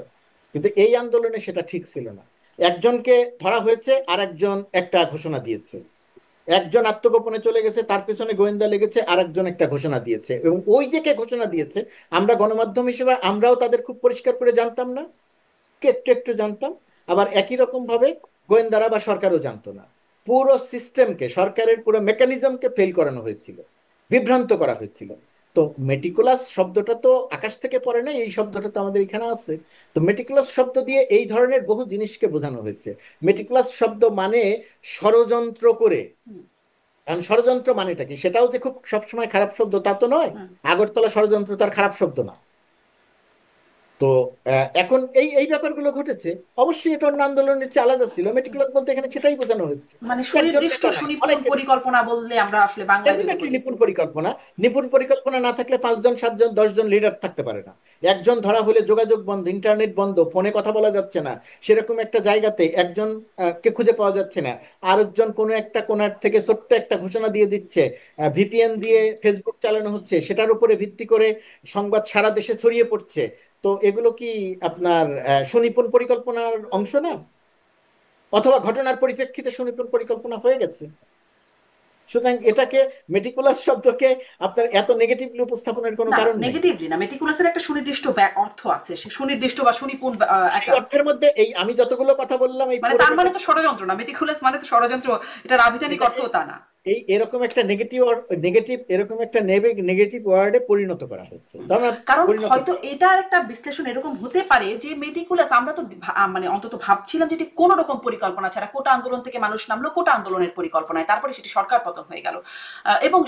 কিন্তু এই আন্দোলনে সেটা ঠিক ছিল না। একজনকে ধরা হয়েছে আর একজন একটা ঘোষণা দিয়েছে, একজন আত্মগোপনে চলে গেছে, তার পেছনে গোয়েন্দা লেগেছে, আর একজন একটা ঘোষণা দিয়েছে, এবং ওই যে কে ঘোষণা দিয়েছে আমরা গণমাধ্যম হিসেবে আমরাও তাদের খুব পরিষ্কার করে জানতাম না, কে একটু একটু জানতাম। আবার একই রকম ভাবে গোয়েন্দারা বা সরকারও জানতো না। পুরো সিস্টেমকে, সরকারের পুরো মেকানিজমকে ফেল করানো হয়েছিল, বিভ্রান্ত করা হয়েছিল। তো মেটিকুলাস শব্দটা তো আকাশ থেকে পড়ে না, এই শব্দটা তো আমাদের এখানে আছে। তো মেটিকুলাস শব্দ দিয়ে এই ধরনের বহু জিনিসকে বোঝানো হয়েছে। মেটিকুলাস শব্দ মানে ষড়যন্ত্র করে।
হুম,
কারণ ষড়যন্ত্র মানেটা কি, সেটাও যে খুব সবসময় খারাপ শব্দ তা তো নয়।
হুম।
আগরতলা ষড়যন্ত্র তার খারাপ শব্দ না। তো এখন এই এই ব্যাপারগুলো ঘটেছে। অবশ্যই এটা অন্য আন্দোলনের চেয়ে আলাদা ছিল, মেটিকুলাস বলতে এখানে সেটাই বোঝানো হচ্ছে
মানে
যে একজন
সুনির্দিষ্ট
নেতা নাই,
সুনিপুণ
অনেকে।
পরিকল্পনা বললে আমরা আসলে বাংলায় যদি
ডেফিনেটলি
বলি।
নিপুণ পরিকল্পনা। নিপুণ পরিকল্পনা না থাকলে 5 জন 7 জন 10 জন লিডার থাকতে পারে না। একজন ধরা হলে যোগাযোগ বন্ধ, ইন্টারনেট বন্ধ, ফোনে কথা বলা যাচ্ছে না, সেরকম একটা জায়গাতে একজন কে খুঁজে পাওয়া যাচ্ছে না, আরেকজন কোনো একটা কোণার থেকে ছোট্ট একটা ঘোষণা দিয়ে দিচ্ছে, ভিপিএন দিয়ে ফেসবুক চালানো হচ্ছে, সেটার উপরে ভিত্তি করে সংবাদ সারা দেশে ছড়িয়ে পড়ছে। তো এগুলো কি আপনার সুনিপুণ পরিকল্পনার অংশ না? অথবা ঘটনার পরিপ্রেক্ষিতে সুনিপুণ পরিকল্পনা হয়ে গেছে? সুতরাং এটাকে, মেটিকুলাস শব্দকে আপনার এত নেগেটিভলি উপস্থাপনের কোনো
না,
কারণ নেই।
নেগেটিভলি না, মেটিকুলাসের একটা সুনির্দিষ্ট অর্থ আছে, সে সুনির্দিষ্ট বা সুনিপুণ
সেই
একটা,
অর্থের মধ্যে এই আমি যতগুলো কথা বললাম এই
মানে
পুরো
তার মানে
ব্যাপার,
তো ষড়যন্ত্র না, মেটিকুলাস মানে তো ষড়যন্ত্র, এটার আভিধানিক
এটাকে
অর্থও তা না।
এই এরকম একটা নেগেটিভ নেগেটিভ এরকম একটা নেগেটিভ ওয়ার্ডে পরিণত করা হয়েছে,
হুম।
তার না?
কারণ
পরিণত
হয়তো এটার একটা বিশ্লেষণ এরকম হতে পারে যে মেটিকুলাস, আমরা তো মানে অন্তত ভাবছিলাম যেটি কোনো রকম পরিকল্পনা ছাড়া, কোটা আন্দোলন থেকে মানুষ নামলো কোটা আন্দোলনের পরিকল্পনায়, তারপরে সেটি সরকার পতন হয়ে গেল। এবং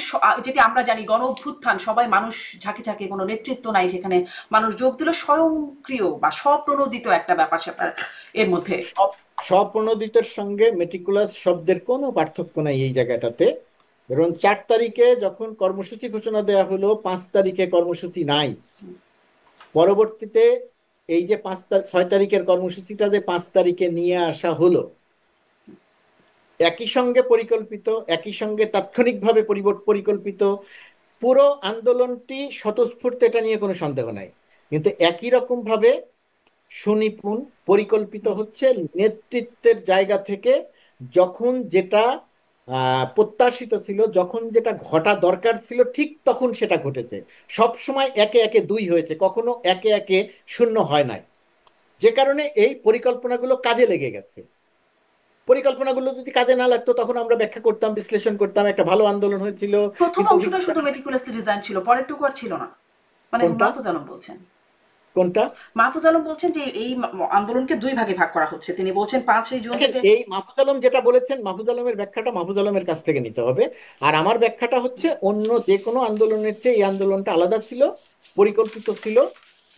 যেটি আমরা জানি গণ অভ্যুত্থান, সবাই মানুষ ঝাঁকে ঝাঁকে, কোনো নেতৃত্ব নাই সেখানে, মানুষ যোগ দিল, স্বয়ংক্রিয় বা স্বপ্রণোদিত একটা ব্যাপার স্যাপার এর মধ্যে।
স্বপ্রণোদিতের সঙ্গে মেটিকুলাস শব্দের কোনো পার্থক্য নাই এই জায়গাটাতে। ধরুন 4 তারিখে যখন কর্মসূচি ঘোষণা দেওয়া হলো, 5 তারিখে কর্মসূচি নাই। পরবর্তীতে এই যে 6 তারিখের কর্মসূচিটা যে 5 তারিখে নিয়ে আসা হলো, একই সঙ্গে পরিকল্পিত, একই সঙ্গে তাৎক্ষণিকভাবে পরিকল্পিত, পুরো আন্দোলনটি স্বতঃস্ফূর্ত, এটা নিয়ে কোনো সন্দেহ নাই। কিন্তু একই রকম ভাবে সুনিপুণ পরিকল্পিত হচ্ছে নেতৃত্বের জায়গা থেকে। যখন যেটা প্রত্যাশিত ছিল, যখন যেটা ঘটা দরকার ছিল, ঠিক তখন সেটা ঘটেছে। সব সময় একে একে 2 হয়েছে, কখনো একে একে 0 হয় নাই। যে কারণে এই পরিকল্পনাগুলো কাজে লেগে গেছে। পরিকল্পনাগুলো যদি কাজে না লাগতো তখন আমরা ব্যাখ্যা করতাম, বিশ্লেষণ করতাম, একটা ভালো আন্দোলন হয়েছিল।
প্রথম
কিন্তু
অংশটা শুধু মেটিকুলাসলি ডিজাইন ছিল, পরেরটুকু আর ছিল না, মানে
কোনটা?
মাহফুজ আলম বলছেন।
কোনটা?
মাহফুজ আলম বলছেন যে এই আন্দোলনকে দুই ভাগে ভাগ করা হচ্ছে, তিনি বলছেন 5ই জুন
দেখেন,
থেকে।
এই মাহফুজ আলম যেটা বলেছেন, মাহফুজ আলমের ব্যাখ্যাটা মাহফুজ আলমের কাছ থেকে নিতে হবে। আর আমার ব্যাখ্যাটা হচ্ছে অন্য যে কোনো আন্দোলনের চেয়ে এই আন্দোলনটা আলাদা ছিল, পরিকল্পিত ছিল।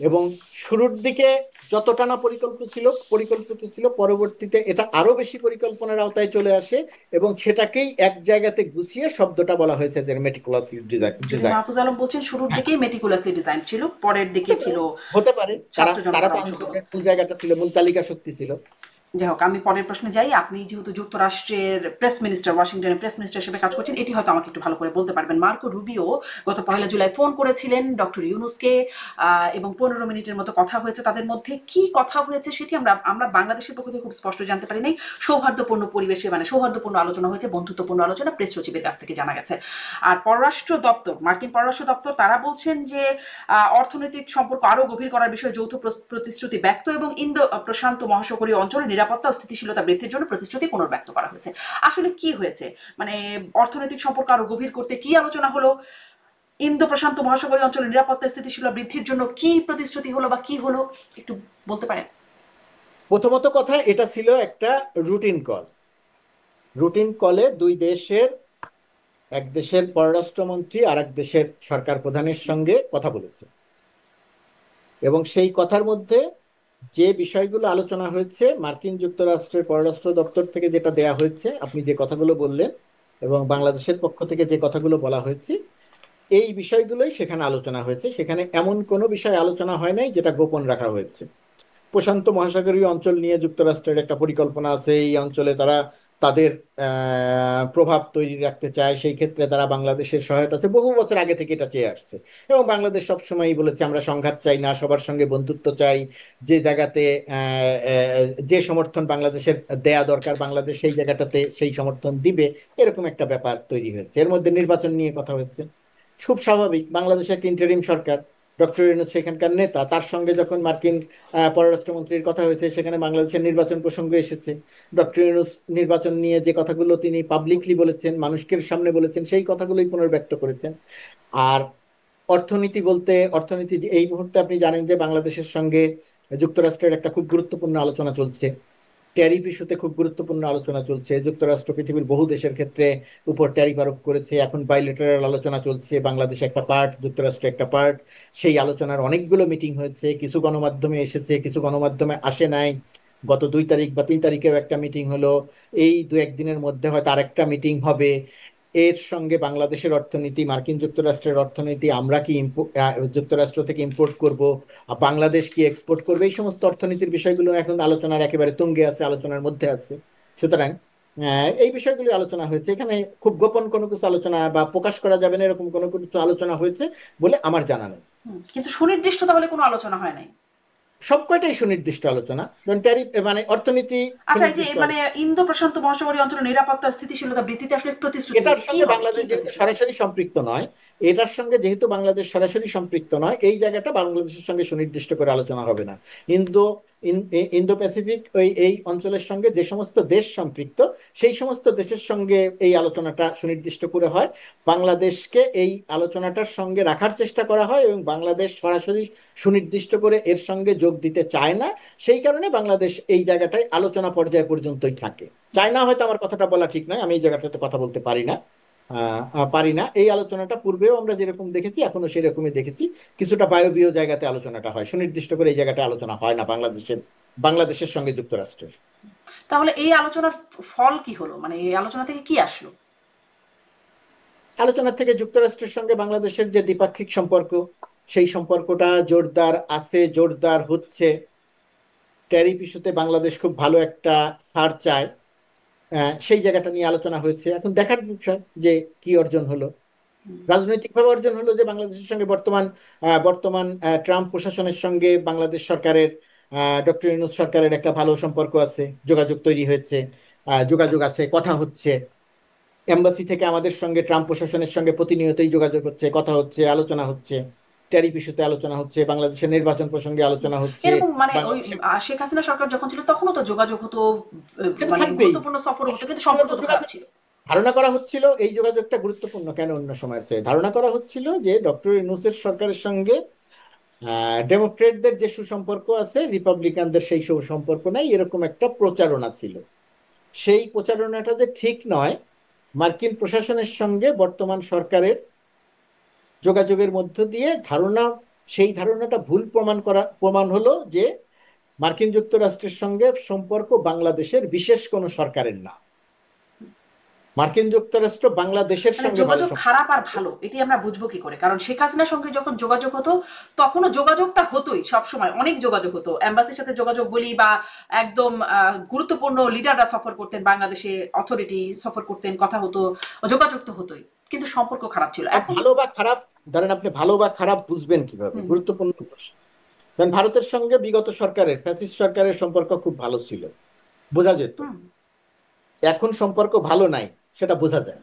এবং শুরুর দিকে যতটা না পরিকল্পিত ছিল, পরবর্তীতে এটা আরো বেশি পরিকল্পনার আওতায় চলে আসে। এবং সেটাকেই এক জায়গাতে গুছিয়ে শব্দটা বলা হয়েছে যে মেটিকুলাসলি
যদি
ডিজাইন।
মাহফুজ আলম বলছেন শুরুর
হ্যাঁ,
দিকেই মেটিকুলাসলি ডিজাইন ছিল, পরের দিকে
হতে পারে।
ছিল
হতে পারে, তারা
ছাত্র
তারা
জনতার
তো
অংশগ্রহণ।
আন্দোলনের মূল জায়গাটা ছিল, মূল তালিকা শক্তি ছিল।
যাই হোক, আমি পরের প্রশ্নে যাই। আপনি যেহেতু যুক্তরাষ্ট্রের প্রেস মিনিস্টার, ওয়াশিংটনের প্রেস মিনিস্টার হিসেবে কাজ করছেন, এটি হয়তো আমাকে একটু ভালো করে বলতে পারবেন। মার্কো রুবিও গত 1 জুলাই ফোন করেছিলেন ডক্টর ইউনুসকে, এবং 15 মিনিটের মতো কথা হয়েছে তাদের মধ্যে। কি কথা হয়েছে সেটি আমরা আমরা বাংলাদেশের পক্ষ থেকে খুব স্পষ্ট জানতে পারি নাই। সৌহার্দ্যপূর্ণ পরিবেশে, মানে সৌহার্দ্যপূর্ণ আলোচনা হয়েছে, বন্ধুত্বপূর্ণ আলোচনা, প্রেস সচিবের কাছ থেকে জানা গেছে। আর পররাষ্ট্র দপ্তর, মার্কিন পররাষ্ট্র দপ্তর, তারা বলছেন যে অর্থনৈতিক সম্পর্ক আরো গভীর করার বিষয়ে যৌথ প্রতিশ্রুতি ব্যক্ত, এবং ইন্দো প্রশান্ত মহাসাগরীয় অঞ্চলে নিরাপত্তা ও স্থিতিশীলতা বৃদ্ধির জন্য প্রতিশ্রুতি পুনর্ব্যক্ত করা হয়েছে। আসলে কি হয়েছে, মানে অর্থনৈতিক সম্পর্ক আরো গভীর করতে কি আলোচনা হলো, ইন্দো প্রশান্ত মহাসাগরীয় অঞ্চলে নিরাপত্তা স্থিতিশীলতা বৃদ্ধির জন্য কি প্রতিশ্রুতি হলো বা কি হলো, একটু বলতে পারেন?
প্রথমত কথা, এটা ছিল একটা রুটিন কল। রুটিন কলে দুই দেশের, এক দেশের পররাষ্ট্রমন্ত্রী আর এক দেশের সরকার প্রধানের সঙ্গে কথা বলেছে। এবং সেই কথার মধ্যে যে বিষয়গুলো আলোচনা হয়েছে, মার্কিন যুক্তরাষ্ট্রের পররাষ্ট্র দপ্তর থেকে যেটা দেয়া হয়েছে, আপনি যে কথাগুলো বললেন, এবং বাংলাদেশের পক্ষ থেকে যে কথাগুলো বলা হয়েছে, এই বিষয়গুলোই সেখানে আলোচনা হয়েছে। সেখানে এমন কোনো বিষয় আলোচনা হয় নাই যেটা গোপন রাখা হয়েছে। প্রশান্ত মহাসাগরীয় অঞ্চল নিয়ে যুক্তরাষ্ট্রের একটা পরিকল্পনা আছে, এই অঞ্চলে তারা তাদের প্রভাব তৈরি রাখতে চায়, সেই ক্ষেত্রে তারা বাংলাদেশের সহায়তা আছে, বহু বছর আগে থেকে এটা চেয়ে আসছে। এবং বাংলাদেশ সবসময়ই বলেছে আমরা সংঘাত চাই না, সবার সঙ্গে বন্ধুত্ব চাই। যে জায়গাতে যে সমর্থন বাংলাদেশের দেয়া দরকার, বাংলাদেশ সেই জায়গাটাতে সেই সমর্থন দিবে, এরকম একটা ব্যাপার তৈরি হয়েছে। এর মধ্যে নির্বাচন নিয়ে কথা হয়েছে, খুব স্বাভাবিক। বাংলাদেশে একটা ইন্টারিম সরকার, ডক্টর ইউনূস সেখানকার নেতা, তার সঙ্গে যখন মার্কিন পররাষ্ট্রমন্ত্রীর কথা হয়েছে, সেখানে বাংলাদেশের নির্বাচন প্রসঙ্গ এসেছে। ডক্টর ইউনূস নির্বাচন নিয়ে যে কথাগুলো তিনি পাবলিকলি বলেছেন, মানুষকে সামনে বলেছেন, সেই কথাগুলোই পুনর্ব্যক্ত করেছেন। আর অর্থনীতি বলতে অর্থনীতি এই মুহূর্তে আপনি জানেন যে বাংলাদেশের সঙ্গে যুক্তরাষ্ট্রের একটা খুব গুরুত্বপূর্ণ আলোচনা চলছে। ট্যারিফ ইস্যুতে খুব গুরুত্বপূর্ণ আলোচনা চলছে। যুক্তরাষ্ট্র পৃথিবীর বহু দেশের ক্ষেত্রে উপর ট্যারিফ আরোপ করেছে। এখন বাইলেটারাল আলোচনা চলছে, বাংলাদেশ একটা পার্ট, যুক্তরাষ্ট্র একটা পার্ট। সেই আলোচনার অনেকগুলো মিটিং হয়েছে, কিছু গণমাধ্যমে এসেছে, কিছু গণমাধ্যমে আসে নাই। গত 2 তারিখ বা 3 তারিখেও একটা মিটিং হলো। এই 2-1 দিনের মধ্যে হয়তো আরেকটা মিটিং হবে। এর সঙ্গে বাংলাদেশের অর্থনীতি, মার্কিন যুক্তরাষ্ট্রের অর্থনীতি, আমরা কি যুক্তরাষ্ট্র থেকে ইম্পোর্ট করব, আর বাংলাদেশ কি এক্সপোর্ট করবে, এই সমস্ত অর্থনীতির বিষয়গুলো এখন আলোচনার একেবারে তুঙ্গে আছে, আলোচনার মধ্যে আছে। সুতরাং এই বিষয়গুলি আলোচনা হয়েছে। এখানে খুব গোপন কোনো কিছু আলোচনা বা প্রকাশ করা যাবে না এরকম কোনো কিছু আলোচনা হয়েছে বলে আমার জানা নেই।
কিন্তু সুনির্দিষ্ট তাহলে কোনো আলোচনা হয় নাই?
সব কয়টাই সুনির্দিষ্ট আলোচনা, যেমন ট্যারিফ মানে অর্থনীতি
আচ্ছা, এই যে
সুনির্দিষ্ট
মানে ইন্দো প্রশান্ত মহাসাগরীয় অঞ্চলের নিরাপত্তা স্থিতিশীলতা বৃদ্ধিতে আসলে প্রতিশ্রুতি
এটার
হয়েছে, কি
সঙ্গে
হবে, কি
বাংলাদেশ যেহেতু
প্রতিশ্রুতি?
সরাসরি সম্পৃক্ত নয়, এটার সঙ্গে যেহেতু বাংলাদেশ সরাসরি সম্পৃক্ত নয়, এই জায়গাটা বাংলাদেশের সঙ্গে সুনির্দিষ্ট করে আলোচনা হবে না। ইন্দো ইন্দো প্যাসিফিক এই অঞ্চলের সঙ্গে যে সমস্ত দেশ সম্পৃক্ত, সেই সমস্ত দেশের সঙ্গে এই আলোচনাটা সুনির্দিষ্ট করে হয়। বাংলাদেশকে এই আলোচনাটার সঙ্গে রাখার চেষ্টা করা হয় এবং বাংলাদেশ সরাসরি সুনির্দিষ্ট করে এর সঙ্গে যোগ দিতে চায় না। সেই কারণে বাংলাদেশ এই জায়গাটায় আলোচনা পর্যায় পর্যন্তই থাকে। চায় না হয়তো আমার কথাটা বলা ঠিক নয়, আমি এই জায়গাটাতে কথা বলতে পারি না। পারি না। এই আলোচনাটা পূর্বেও আমরা যেরকম দেখেছি এখনো সেরকমই দেখেছি। কিছুটা বায়বীয় জায়গাতে আলোচনাটা হয়, সুনির্দিষ্ট করে এই জায়গাটা আলোচনা হয় না বাংলাদেশের সঙ্গে যুক্তরাষ্ট্রের।
তাহলে এই আলোচনার ফল কি হলো, মানে এই আলোচনা থেকে কি আসলো?
আলোচনা থেকে যুক্তরাষ্ট্রের সঙ্গে বাংলাদেশের যে দ্বিপাক্ষিক সম্পর্ক, সেই সম্পর্কটা জোরদার আছে, জোরদার হচ্ছে। ট্যারিফ ইস্যুতে বাংলাদেশ খুব ভালো একটা ছাড় চায়, সেই জায়গাটা নিয়ে আলোচনা হয়েছে। এখন দেখার বিষয় যে কি অর্জন হলো। রাজনৈতিকভাবে অর্জন হলো যে বাংলাদেশের সঙ্গে বর্তমান বর্তমান ট্রাম্প প্রশাসনের সঙ্গে বাংলাদেশ সরকারের, ডক্টর ইউনূস সরকারের একটা ভালো সম্পর্ক আছে, যোগাযোগ তৈরি হয়েছে, যোগাযোগ আছে, কথা হচ্ছে। এম্বাসি থেকে আমাদের সঙ্গে ট্রাম্প প্রশাসনের সঙ্গে প্রতিনিয়তই যোগাযোগ হচ্ছে, কথা হচ্ছে, আলোচনা হচ্ছে। ট্যারিফ ইস্যুতে আলোচনা হচ্ছে, বাংলাদেশের নির্বাচন প্রসঙ্গে আলোচনা হচ্ছে।
এরকম মানে ওই
বাংলাদেশের
শেখ হাসিনা সরকার যখন ছিল তখনও তো যোগাযোগ হতো,
এটা
মানে
থাকবেই।
গুরুত্বপূর্ণ সফর হতো, কিন্তু
সেটা
সম্পর্ক
তো
তো খারাপ
যোগাযোগ
ছিল।
ধারণা করা হচ্ছিল, এই যোগাযোগটা গুরুত্বপূর্ণ কেন অন্য সময়ের চেয়ে ধারণা করা হচ্ছিল যে ডক্টর ইউনূসের সরকারের সঙ্গে ডেমোক্রেটদের যে সুসম্পর্ক আছে, রিপাবলিকানদের সেই সুসম্পর্ক নাই, এরকম একটা প্রচারণা ছিল। সেই প্রচারণাটা যে ঠিক নয়, মার্কিন প্রশাসনের সঙ্গে বর্তমান সরকারের যোগাযোগের মধ্য দিয়ে সেই ধারণাটা ভুল প্রমাণ হলো যে মার্কিন যুক্তরাষ্ট্রের সঙ্গে সম্পর্ক বাংলাদেশের বিশেষ কোনো সরকারের না। মার্কিন যুক্তরাষ্ট্র বাংলাদেশের
মানে
সঙ্গে ভালো
যোগাযোগ খারাপ আর ভালো এটি আমরা বুঝবো কি করে? কারণ শেখ হাসিনার সঙ্গে যখন যোগাযোগ হতো তখনও যোগাযোগটা হতোই, সব সময় অনেক যোগাযোগ হতো, এম্বাসির সাথে যোগাযোগ বলি বা একদম গুরুত্বপূর্ণ লিডাররা সফর করতেন বাংলাদেশে, অথরিটি সফর করতেন, কথা হতো, যোগাযোগ তো হতোই, কিন্তু সম্পর্ক খারাপ ছিল।
আর
এখন
ভালো বা খারাপ, ধরেন আপনি ভালো বা খারাপ বুঝবেন কিভাবে, গুরুত্বপূর্ণ প্রশ্ন। ধরেন ভারতের সঙ্গে বিগত সরকারের, ফ্যাসিস্ট সরকারের সম্পর্ক খুব ভালো ছিল, বোঝা যেত। এখন সম্পর্ক ভালো নাই, সেটা বোঝা যায়।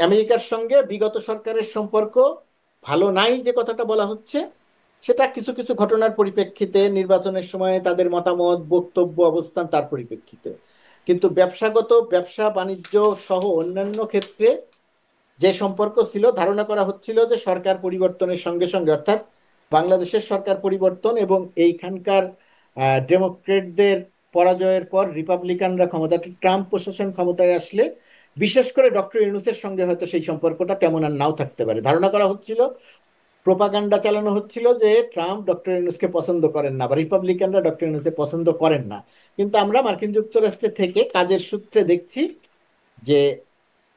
আমেরিকার সঙ্গে বিগত সরকারের সম্পর্ক ভালো নাই যে কথাটা বলা হচ্ছে, সেটা কিছু কিছু ঘটনার পরিপ্রেক্ষিতে, নির্বাচনের সময় তাদের মতামত, বক্তব্য, অবস্থান, তার পরিপ্রেক্ষিতে। কিন্তু ব্যবসা বাণিজ্য সহ অন্যান্য ক্ষেত্রে যে সম্পর্ক ছিল, ধারণা করা হচ্ছিল যে সরকার পরিবর্তনের সঙ্গে সঙ্গে, অর্থাৎ বাংলাদেশের সরকার পরিবর্তন এবং এইখানকার ডেমোক্রেটদের পরাজয়ের পর রিপাবলিকানরা ট্রাম্প প্রশাসন ক্ষমতায় আসলে, বিশেষ করে ডক্টর ইউনূসের সঙ্গে হয়তো সেই সম্পর্কটা তেমন আর নাও থাকতে পারে। ধারণা করা হচ্ছিল, প্রোপাগান্ডা চালানো হচ্ছিল যে ট্রাম্প ডক্টর ইউনূসকে পছন্দ করেন না বা রিপাবলিকানরা ডক্টর ইউনূসকে পছন্দ করেন না। কিন্তু আমরা মার্কিন যুক্তরাষ্ট্রে থেকে কাজের সূত্রে দেখছি যে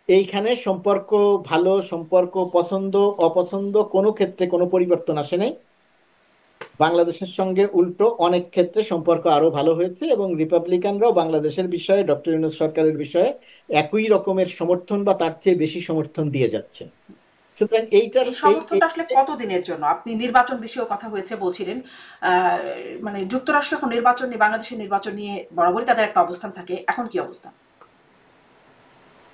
এইখানে সম্পর্ক ভালো, সম্পর্ক পছন্দ অপছন্দ কোনো ক্ষেত্রে কোনো পরিবর্তন আসে নাই। বাংলাদেশের সঙ্গে উল্টো অনেক ক্ষেত্রে সম্পর্ক আরো ভালো হয়েছে এবং রিপাবলিকানরাও বাংলাদেশের বিষয়ে, ডক্টর ইউনূস সরকারের বিষয়ে একই রকমের সমর্থন বা তার চেয়ে বেশি সমর্থন দিয়ে যাচ্ছে। সুতরাং
এই সমর্থনটা আসলে কতদিনের জন্য? আপনি নির্বাচন বিষয়ে কথা হয়েছে বলছিলেন, মানে যুক্তরাষ্ট্র এখন নির্বাচন নিয়ে, বাংলাদেশের নির্বাচন নিয়ে বরাবরই তাদের একটা অবস্থান থাকে, এখন কি অবস্থা?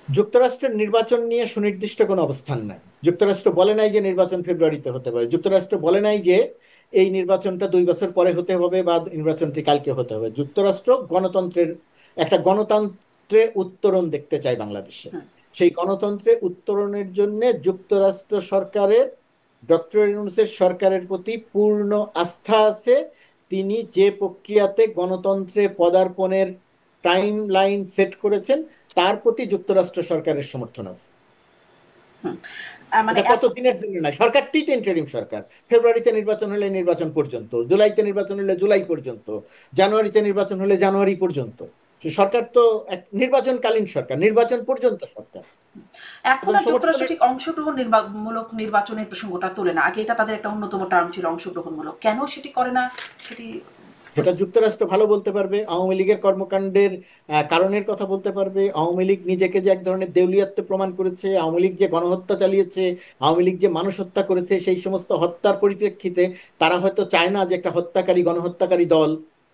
যুক্তরাষ্ট্রের নির্বাচন নিয়ে সুনির্দিষ্ট কোনো অবস্থান নাই। যুক্তরাষ্ট্র বলে নাই যে নির্বাচন ফেব্রুয়ারিতে হতে পারে, যুক্তরাষ্ট্র বলে নাই যে এই নির্বাচনটা 2 বছর পরে হতে হবে বা নির্বাচনটি কালকে হতে হবে। যুক্তরাষ্ট্র একটা গণতন্ত্রে উত্তরণ দেখতে চায় বাংলাদেশে। সেই গণতন্ত্রে উত্তরণের জন্য যুক্তরাষ্ট্র সরকারের, ডক্টর ইউনূসের সরকারের প্রতি পূর্ণ আস্থা আছে। তিনি যে প্রক্রিয়াতে গণতন্ত্রে পদার্পণের টাইম লাইন সেট করেছেন তার প্রতি যুক্তরাষ্ট্র সরকারের সমর্থন আছে।
মানে
এটা কত দিনের জন্য না, সরকারটি তো ইন্টারিম সরকার। ফেব্রুয়ারিতে নির্বাচন হলে নির্বাচন পর্যন্ত, জুলাইতে নির্বাচন হলে জুলাই পর্যন্ত, জানুয়ারিতে নির্বাচন হলে জানুয়ারি পর্যন্ত। সরকার তো এক নির্বাচনকালীন সরকার, নির্বাচন পর্যন্ত সরকার।
এখন আর যুক্তরাষ্ট্র ঠিক অংশগ্রহণমূলক নির্বাচনের প্রসঙ্গটা তোলে না। আগে এটা তাদের একটা অন্যতম টার্ম ছিল, অংশগ্রহণমূলক। কেন সেটি করে না সেটি
সেটা যুক্তরাষ্ট্র ভালো বলতে পারবে। আওয়ামী লীগের কর্মকাণ্ডের কারণের কথা বলতে পারবে। আওয়ামী লীগ নিজেকে যে এক ধরনের দেউলিয়াত্ব প্রমাণ করেছে, আওয়ামী লীগ যে গণহত্যা চালিয়েছে, আওয়ামী লীগ যে মানুষ হত্যা করেছে, সেই সমস্ত হত্যার পরিপ্রেক্ষিতে তারা হয়তো চায় না যে একটা হত্যাকারী গণহত্যাকারী দল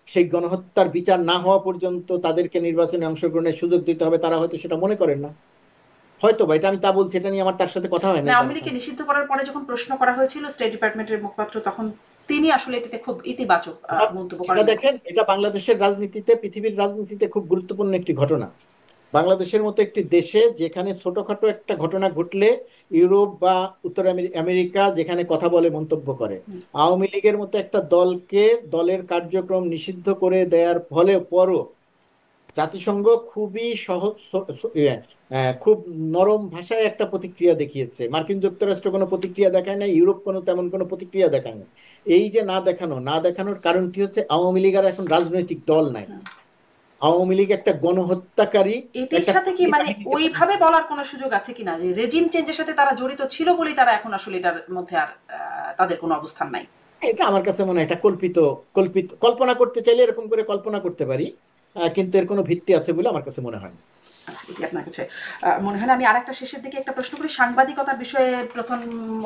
সেই গণহত্যার বিচার না হওয়া পর্যন্ত তাদেরকে নির্বাচনে অংশগ্রহণের সুযোগ দিতে হবে, তারা হয়তো সেটা মনে করেন না। হয়তো বা, এটা আমি তা বলছি, এটা নিয়ে আমার তার সাথে কথা হয় না।
আওয়ামী লীগকে নিষিদ্ধ করার পরে যখন প্রশ্ন করা হয়েছিল স্টেট ডিপার্টমেন্টের মুখপাত্র, তখন তিনি আসলে এটিতে খুব ইতিবাচক মন্তব্য করেন।
দেখেন, এটা বাংলাদেশের রাজনীতিতে, পৃথিবীর রাজনীতিতে খুব গুরুত্বপূর্ণ একটি ঘটনা। বাংলাদেশের মতো একটি দেশে যেখানে ছোটখাটো একটা ঘটনা ঘটলে ইউরোপ বা উত্তর আমেরিকা যেখানে কথা বলে, মন্তব্য করে, আওয়ামী লীগের মতো একটা দলকে, দলের কার্যক্রম নিষিদ্ধ করে দেওয়ার ফলে পরও জাতিসংঘ খুবই সহজ খুব নরম ভাষায় একটা প্রতিক্রিয়া দেখিয়েছে। মার্কিন যুক্তরাষ্ট্র কোনো প্রতিক্রিয়া দেখায় না, ইউরোপ কোনো তেমন কোনো প্রতিক্রিয়া দেখায় না। এই যে না দেখানোর কারণটি হচ্ছে আওয়ামী লীগ আর এখন রাজনৈতিক দল নাই। আওয়ামী লীগ একটা গণহত্যাকারী।
এটির সাথে কি মানে ওইভাবে বলার কোনো সুযোগ আছে কিনা যে রেজিম চেঞ্জের সাথে তারা জড়িত ছিল বলেই তারা এখন আসলে এটার মধ্যে আর তাদের কোনো অবস্থান নাই?
এটা আমার কাছে মনে হয় এটা কল্পিত কল্পিত কল্পনা করতে চাইলে এরকম করে কল্পনা করতে পারি, কিন্তু এর কোনো ভিত্তি আছে বলে আমার কাছে মনে হয় না।
আচ্ছা, এটি আপনার কাছে মনে হয় না? আমি আরেকটা শেষের দিকে একটা প্রশ্ন করি। সাংবাদিকতার বিষয়ে প্রথম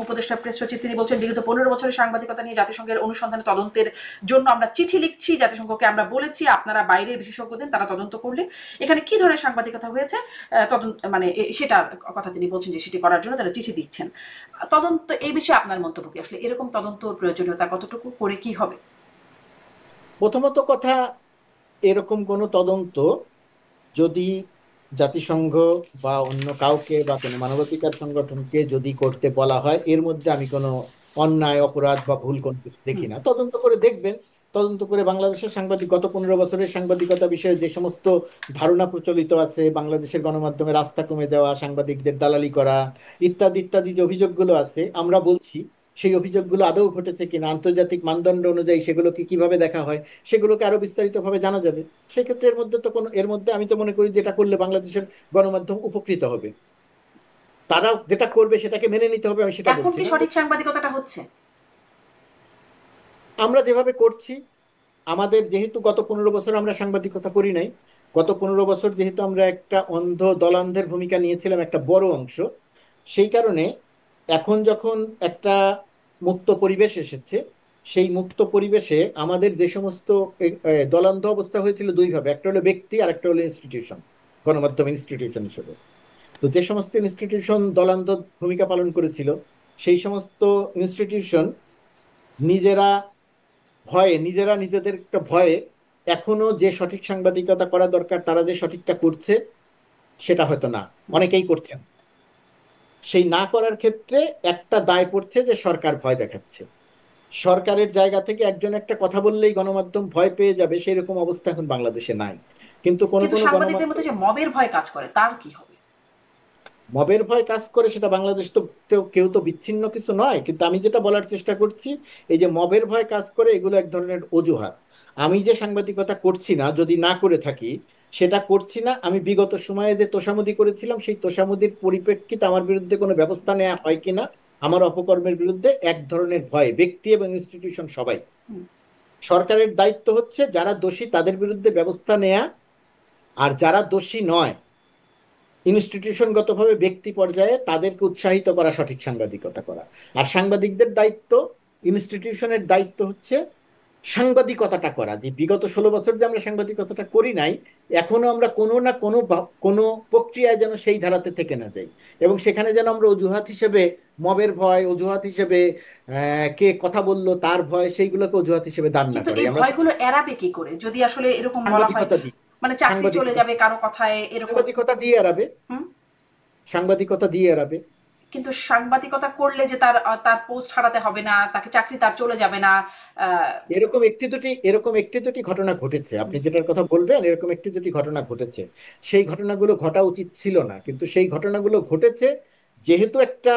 উপদেষ্টা প্রেস সচিব তিনি বলছেন, বিগত 15 বছরের সাংবাদিকতা নিয়ে জাতিসংঘের অনুসন্ধানে তদন্তের জন্য আমরা চিঠি লিখছি, জাতিসংঘকে আমরা বলেছি আপনারা বাইরের বিশেষজ্ঞ দেন, তারা তদন্ত করলে এখানে কি ধরনের সাংবাদিকতা হয়েছে তদন্ত মানে সেটার কথা তিনি বলছেন যে সেটি করার জন্য তারা চিঠি দিচ্ছেন। তদন্ত এই বিষয়ে আপনার মন্তব্য কি? আসলে এরকম তদন্ত প্রয়োজনীয়তা কতটুকু, করে কি হবে?
প্রথমত কথা, এরকম কোনো তদন্ত যদি জাতিসংঘ বা অন্য কাউকে বা কোনো মানবাধিকার সংগঠনকে যদি করতে বলা হয়, এর মধ্যে আমি কোনো অন্যায়, অপরাধ বা ভুল কোনো কিছু দেখি না। তদন্ত করে দেখবেন। তদন্ত করে বাংলাদেশের গত 15 বছরের সাংবাদিকতা বিষয়ে যে সমস্ত ধারণা প্রচলিত আছে, বাংলাদেশের গণমাধ্যমের আস্থা কমে যাওয়া, সাংবাদিকদের দালালি করা, ইত্যাদি ইত্যাদি যে অভিযোগগুলো আছে, আমরা বলছি সেই অভিযোগগুলো আদৌ ঘটেছে কিনা, আন্তর্জাতিক মানদণ্ড অনুযায়ী সেগুলোকে কিভাবে দেখা হয়, সেগুলোকে আরো বিস্তারিতভাবে জানা যাবে। সেক্ষেত্রে এর মধ্যে আমি তো মনে করি যে এটা করলে বাংলাদেশের গণমাধ্যম উপকৃত হবে। তারা যেটা করবে সেটাকে মেনে নিতে হবে, আমি সেটা
এখন
বলছি
কি
না।
সঠিক সাংবাদিকতাটা হচ্ছে?
আমরা যেভাবে করছি, আমাদের যেহেতু গত 15 বছর আমরা সাংবাদিকতা করি নাই, গত 15 বছর যেহেতু আমরা একটা দলান্ধের ভূমিকা নিয়েছিলাম একটা বড় অংশ, সেই কারণে এখন যখন একটা মুক্ত পরিবেশ এসেছে, সেই মুক্ত পরিবেশে আমাদের যে সমস্ত দলান্ধ অবস্থা হয়েছিল দুইভাবে, একটা হলো ব্যক্তি আর একটা হলো ইনস্টিটিউশন, গণমাধ্যম ইনস্টিটিউশন হিসেবে। তো যে সমস্ত ইনস্টিটিউশন দলান্ধ ভূমিকা পালন করেছিল, সেই সমস্ত ইনস্টিটিউশন নিজেরা নিজেরা নিজেদের একটা ভয়ে এখনো যে সঠিক সাংবাদিকতা করা দরকার তারা যে সঠিকটা করছে সেটা হয়তো না, অনেকেই করছেন। সেই না করার ক্ষেত্রে একটা দায় পড়ছে যে সরকার ভয় দেখাচ্ছে। সরকারের জায়গা থেকে একজন একটা কথা বললেই গণমাধ্যম ভয় পেয়ে যাবে, সেই রকম অবস্থা এখন বাংলাদেশে নাই। কিন্তু কোনো কোনো
সাংবাদিকদের মধ্যে যে মবের ভয় কাজ করে, তার কি হবে?
মবের ভয় কাজ করে সেটা বাংলাদেশ তো কেউ তো বিচ্ছিন্ন কিছু নয়, কিন্তু আমি যেটা বলার চেষ্টা করছি, এই যে মবের ভয় কাজ করে, এগুলো এক ধরনের অজুহাত। আমি যে সাংবাদিকতা করছি না, যদি না করে থাকি, সেটা করছি না আমি বিগত সময়ে যে তোষামোদী করেছিলাম, সেই তোষামোদীর পরিপ্রেক্ষিতে আমার বিরুদ্ধে কোনো ব্যবস্থা নেওয়া হয় কিনা, আমার অপকর্মের বিরুদ্ধে এক ধরনের ভয়, ব্যক্তি এবং ইনস্টিটিউশন সবাই। সরকারের দায়িত্ব হচ্ছে যারা দোষী তাদের বিরুদ্ধে ব্যবস্থা নেয়া, আর যারা দোষী নয় ইনস্টিটিউশনগতভাবে ব্যক্তি পর্যায়ে তাদেরকে উৎসাহিত করা, সঠিক সাংবাদিকতা করা। আর সাংবাদিকদের দায়িত্ব, ইনস্টিটিউশনের দায়িত্ব হচ্ছে সাংবাদিকতাটা করা। যে বিগত 16 বছর যে আমরা সাংবাদিকতাটা করি নাই, এখনো আমরা কোনো না কোনো প্রক্রিয়ায় যেন সেই ধারাতে থেকে না যাই, এবং সেখানে যেন আমরা অজুহাত হিসেবে মবের ভয়, অজুহাত হিসেবে কে কথা বললো তার ভয়, সেইগুলোকে অজুহাত হিসেবে দান না
কিন্তু
করে।
এই
আমরা
ভয়গুলো এড়াবে কি করে যদি আসলে এরকম বলা হয়
সাংবাদিকতা দিই,
মানে চাকরি চলে যাবে কারো কথায়, এরকম?
সাংবাদিকতা দিয়ে এড়াবে। সাংবাদিকতা দিয়ে এড়াবে।
কিন্তু সাংবাদিকতা করলে যে তার তার পোস্ট হারাতে হবে না, তাকে চাকরি তার চলে যাবে না। আহ,
এরকম একটি দুটি ঘটনা ঘটেছে, আপনি যেটার কথা বলবেন, এরকম একটি দুটি ঘটনা ঘটেছে। সেই ঘটনাগুলো ঘটা উচিত ছিল না, কিন্তু সেই ঘটনাগুলো ঘটেছে। যেহেতু একটা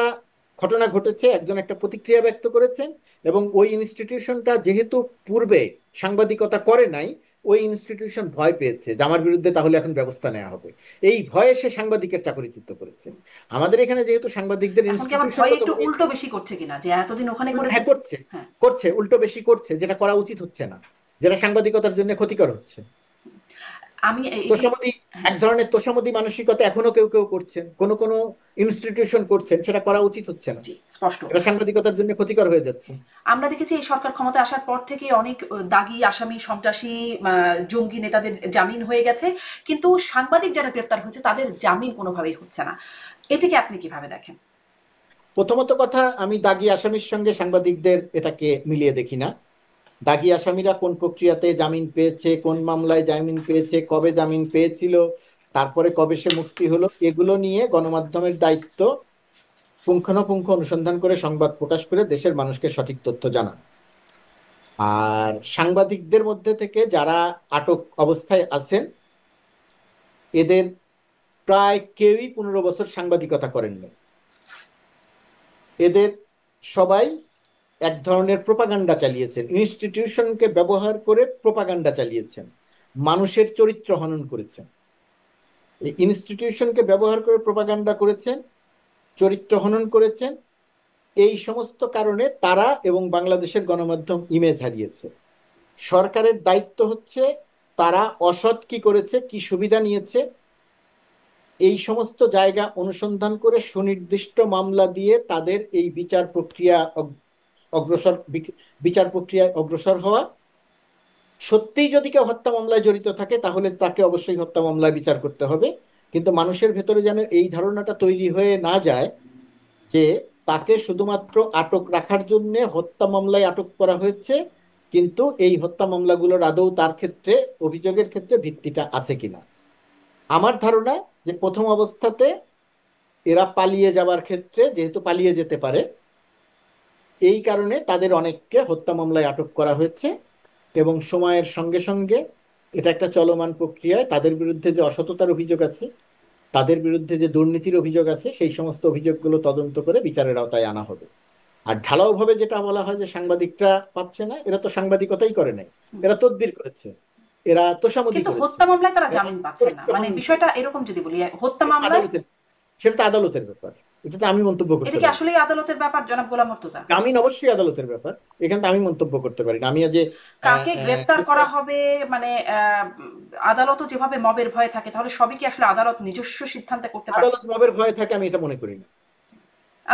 ঘটনা ঘটেছে, একজন একটা প্রতিক্রিয়া ব্যক্ত করেছেন, এবং ওই ইনস্টিটিউশনটা যেহেতু পূর্বে সাংবাদিকতা করে নাই, ওই ইনস্টিটিউশন ভয় পেয়েছে যে আমার বিরুদ্ধে তাহলে এখন ব্যবস্থা নেওয়া হবে। এই ভয়ে সে সাংবাদিকের চাকরিচ্যুত করেছে। আমাদের এখানে যেহেতু সাংবাদিকদের
এখন কি আবার ভয় একটু
ইনস্টিটিউশনগতভাবে,
উল্টো বেশি করছে কিনা, যে এতদিন ওখানে করেছে।
হ্যাঁ করছে,
হ্যাঁ।
করছে, উল্টো বেশি করছে, যেটা করা উচিত হচ্ছে না, যেটা সাংবাদিকতার জন্য ক্ষতিকর হচ্ছে।
আমি এই যে,
তোষামোদী, এক
হ্যাঁ,
ধরনের তোষামোদী মানসিকতা এখনো কেউ কেউ করছেন, কোন কোন ইনস্টিটিউশন করছেন, সেটা করা উচিত হচ্ছে না।
জি, স্পষ্ট।
এটা সাংবাদিকতার জন্য ক্ষতিকর হয়ে যাচ্ছে।
আমরা দেখেছি এই সরকার ক্ষমতায় আসার পর থেকে অনেক দাগী আসামি, সন্ত্রাসী, জঙ্গি নেতাদের জামিন হয়ে গেছে, কিন্তু সাংবাদিক যারা গ্রেপ্তার হয়েছে তাদের জামিন কোনোভাবেই হচ্ছে না। এটাকে আপনি কিভাবে দেখেন?
প্রথমত কথা, আমি দাগী আসামির সঙ্গে সাংবাদিকদের এটাকে মিলিয়ে দেখি না। দাগী আসামিরা কোন প্রক্রিয়াতে জামিন পেয়েছে, কোন মামলায় জামিন পেয়েছে, কবে জামিন পেয়েছিল, তারপরে কবে সে মুক্তি হলো, এগুলো নিয়ে গণমাধ্যমের দায়িত্ব পুঙ্খানুপুঙ্খ অনুসন্ধান করে সংবাদ প্রকাশ করে দেশের মানুষকে সঠিক তথ্য জানানো। আর সাংবাদিকদের মধ্যে থেকে যারা আটক অবস্থায় আছেন, এদের প্রায় কেউই 15 বছর সাংবাদিকতা করেননি। এদের সবাই এক ধরনের প্রোপাগান্ডা চালিয়েছেন, ইনস্টিটিউশনকে ব্যবহার করে প্রোপাগান্ডা চালিয়েছেন, মানুষের চরিত্র হনন করেছেন। এই ইনস্টিটিউশনকে ব্যবহার করে প্রোপাগান্ডা করেছেন, চরিত্র হনন করেছেন। এই সমস্ত কারণে তারা এবং বাংলাদেশের গণমাধ্যম ইমেজ হারিয়েছে। সরকারের দায়িত্ব হচ্ছে তারা অসৎ কি করেছে, কি সুবিধা নিয়েছে, এই সমস্ত জায়গা অনুসন্ধান করে সুনির্দিষ্ট মামলা দিয়ে তাদের এই অগ্রসর বিচার প্রক্রিয়ায় অগ্রসর হওয়া। সত্যিই যদি কেউ হত্যা মামলায় জড়িত থাকে তাহলে তাকে অবশ্যই হত্যা মামলায় বিচার করতে হবে। কিন্তু মানুষের ভেতরে যেন এই ধারণাটা তৈরি হয়ে না যায় যে তাকে শুধুমাত্র আটক রাখার জন্য হত্যা মামলায় আটক করা হয়েছে, কিন্তু এই হত্যা মামলাগুলোর আদৌ তার ক্ষেত্রে, অভিযোগের ক্ষেত্রে ভিত্তিটা আছে কিনা। আমার ধারণা যে প্রথম অবস্থাতে এরা পালিয়ে যাবার ক্ষেত্রে, যেহেতু পালিয়ে যেতে পারে, এই কারণে তাদের অনেককে হত্যা মামলায় আটক করা হয়েছে। এবং সময়ের সঙ্গে সঙ্গে এটা একটা চলমান প্রক্রিয়ায় তাদের বিরুদ্ধে যে অসততার অভিযোগ আছে, তাদের বিরুদ্ধে যে দুর্নীতির অভিযোগ আছে, সেই সমস্ত অভিযোগগুলো তদন্ত করে বিচারের আওতায় আনা হবে। আর ঢালাওভাবে যেটা বলা হয় যে সাংবাদিকরা পাচ্ছে না, এরা তো সাংবাদিকতাই করে নাই, এরা তদবির করেছে, এরা তোষামোদী
কিন্তু
করেছে,
হত্যা মামলায় তারা
এরা
জামিন পাচ্ছেন না,
চরিত্র
মানে
হনন
বিষয়টা এরকম যদি বলি, হত্যা
করেছে।
মামলায়।
আদালতের, সেটা তো আদালতের ব্যাপার, এটাতে আমি মন্তব্য
এটা
করতে
কি
পারি না।
আসলেই আদালতের ব্যাপার, জনাব গোলাম মুর্তজা?
জামিন অবশ্যই আদালতের ব্যাপার, এখানে তো আমি মন্তব্য করতে পারি না। আমি আজ যে
কাকে গ্রেপ্তার করা হবে, মানে আদালতও যেভাবে মবের ভয়ে থাকে, তাহলে সবই কি আসলে আদালত নিজস্ব সিদ্ধান্তে করতে পারছে?
আদালত মবের ভয় থাকে, আমি এটা মনে করি না।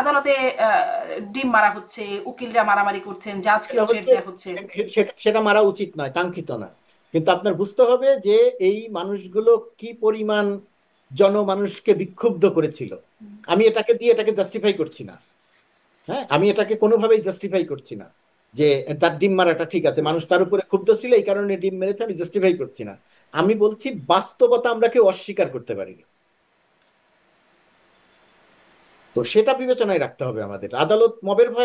আদালতে ডিম মারা হচ্ছে, উকিলরা মারামারি করছেন,
সেটা
জাজকেও ছেড়
হচ্ছে,
দেওয়া হচ্ছে।
সেটা সেটা মারা উচিত নয়, কাঙ্ক্ষিত নয়। কিন্তু আপনার বুঝতে হবে যে এই মানুষগুলো কি পরিমাণ জনমানুষকে বিক্ষুব্ধ করেছিল। আমি এটাকে জাস্টিফাই করছি না। হ্যাঁ, আমি এটাকে কোনোভাবেই জাস্টিফাই করছি না যে তার ডিম মারাটা ঠিক আছে, মানুষ তার উপরে ক্ষুব্ধ ছিল এই কারণে ডিম মেরেছে, আমি জাস্টিফাই করছি না। আমি বলছি বাস্তবতা আমরা কেউ অস্বীকার করতে পারি না। তো সেটা বিবেচনায় রাখতে হবে আমাদের। আদালত মবের ভয়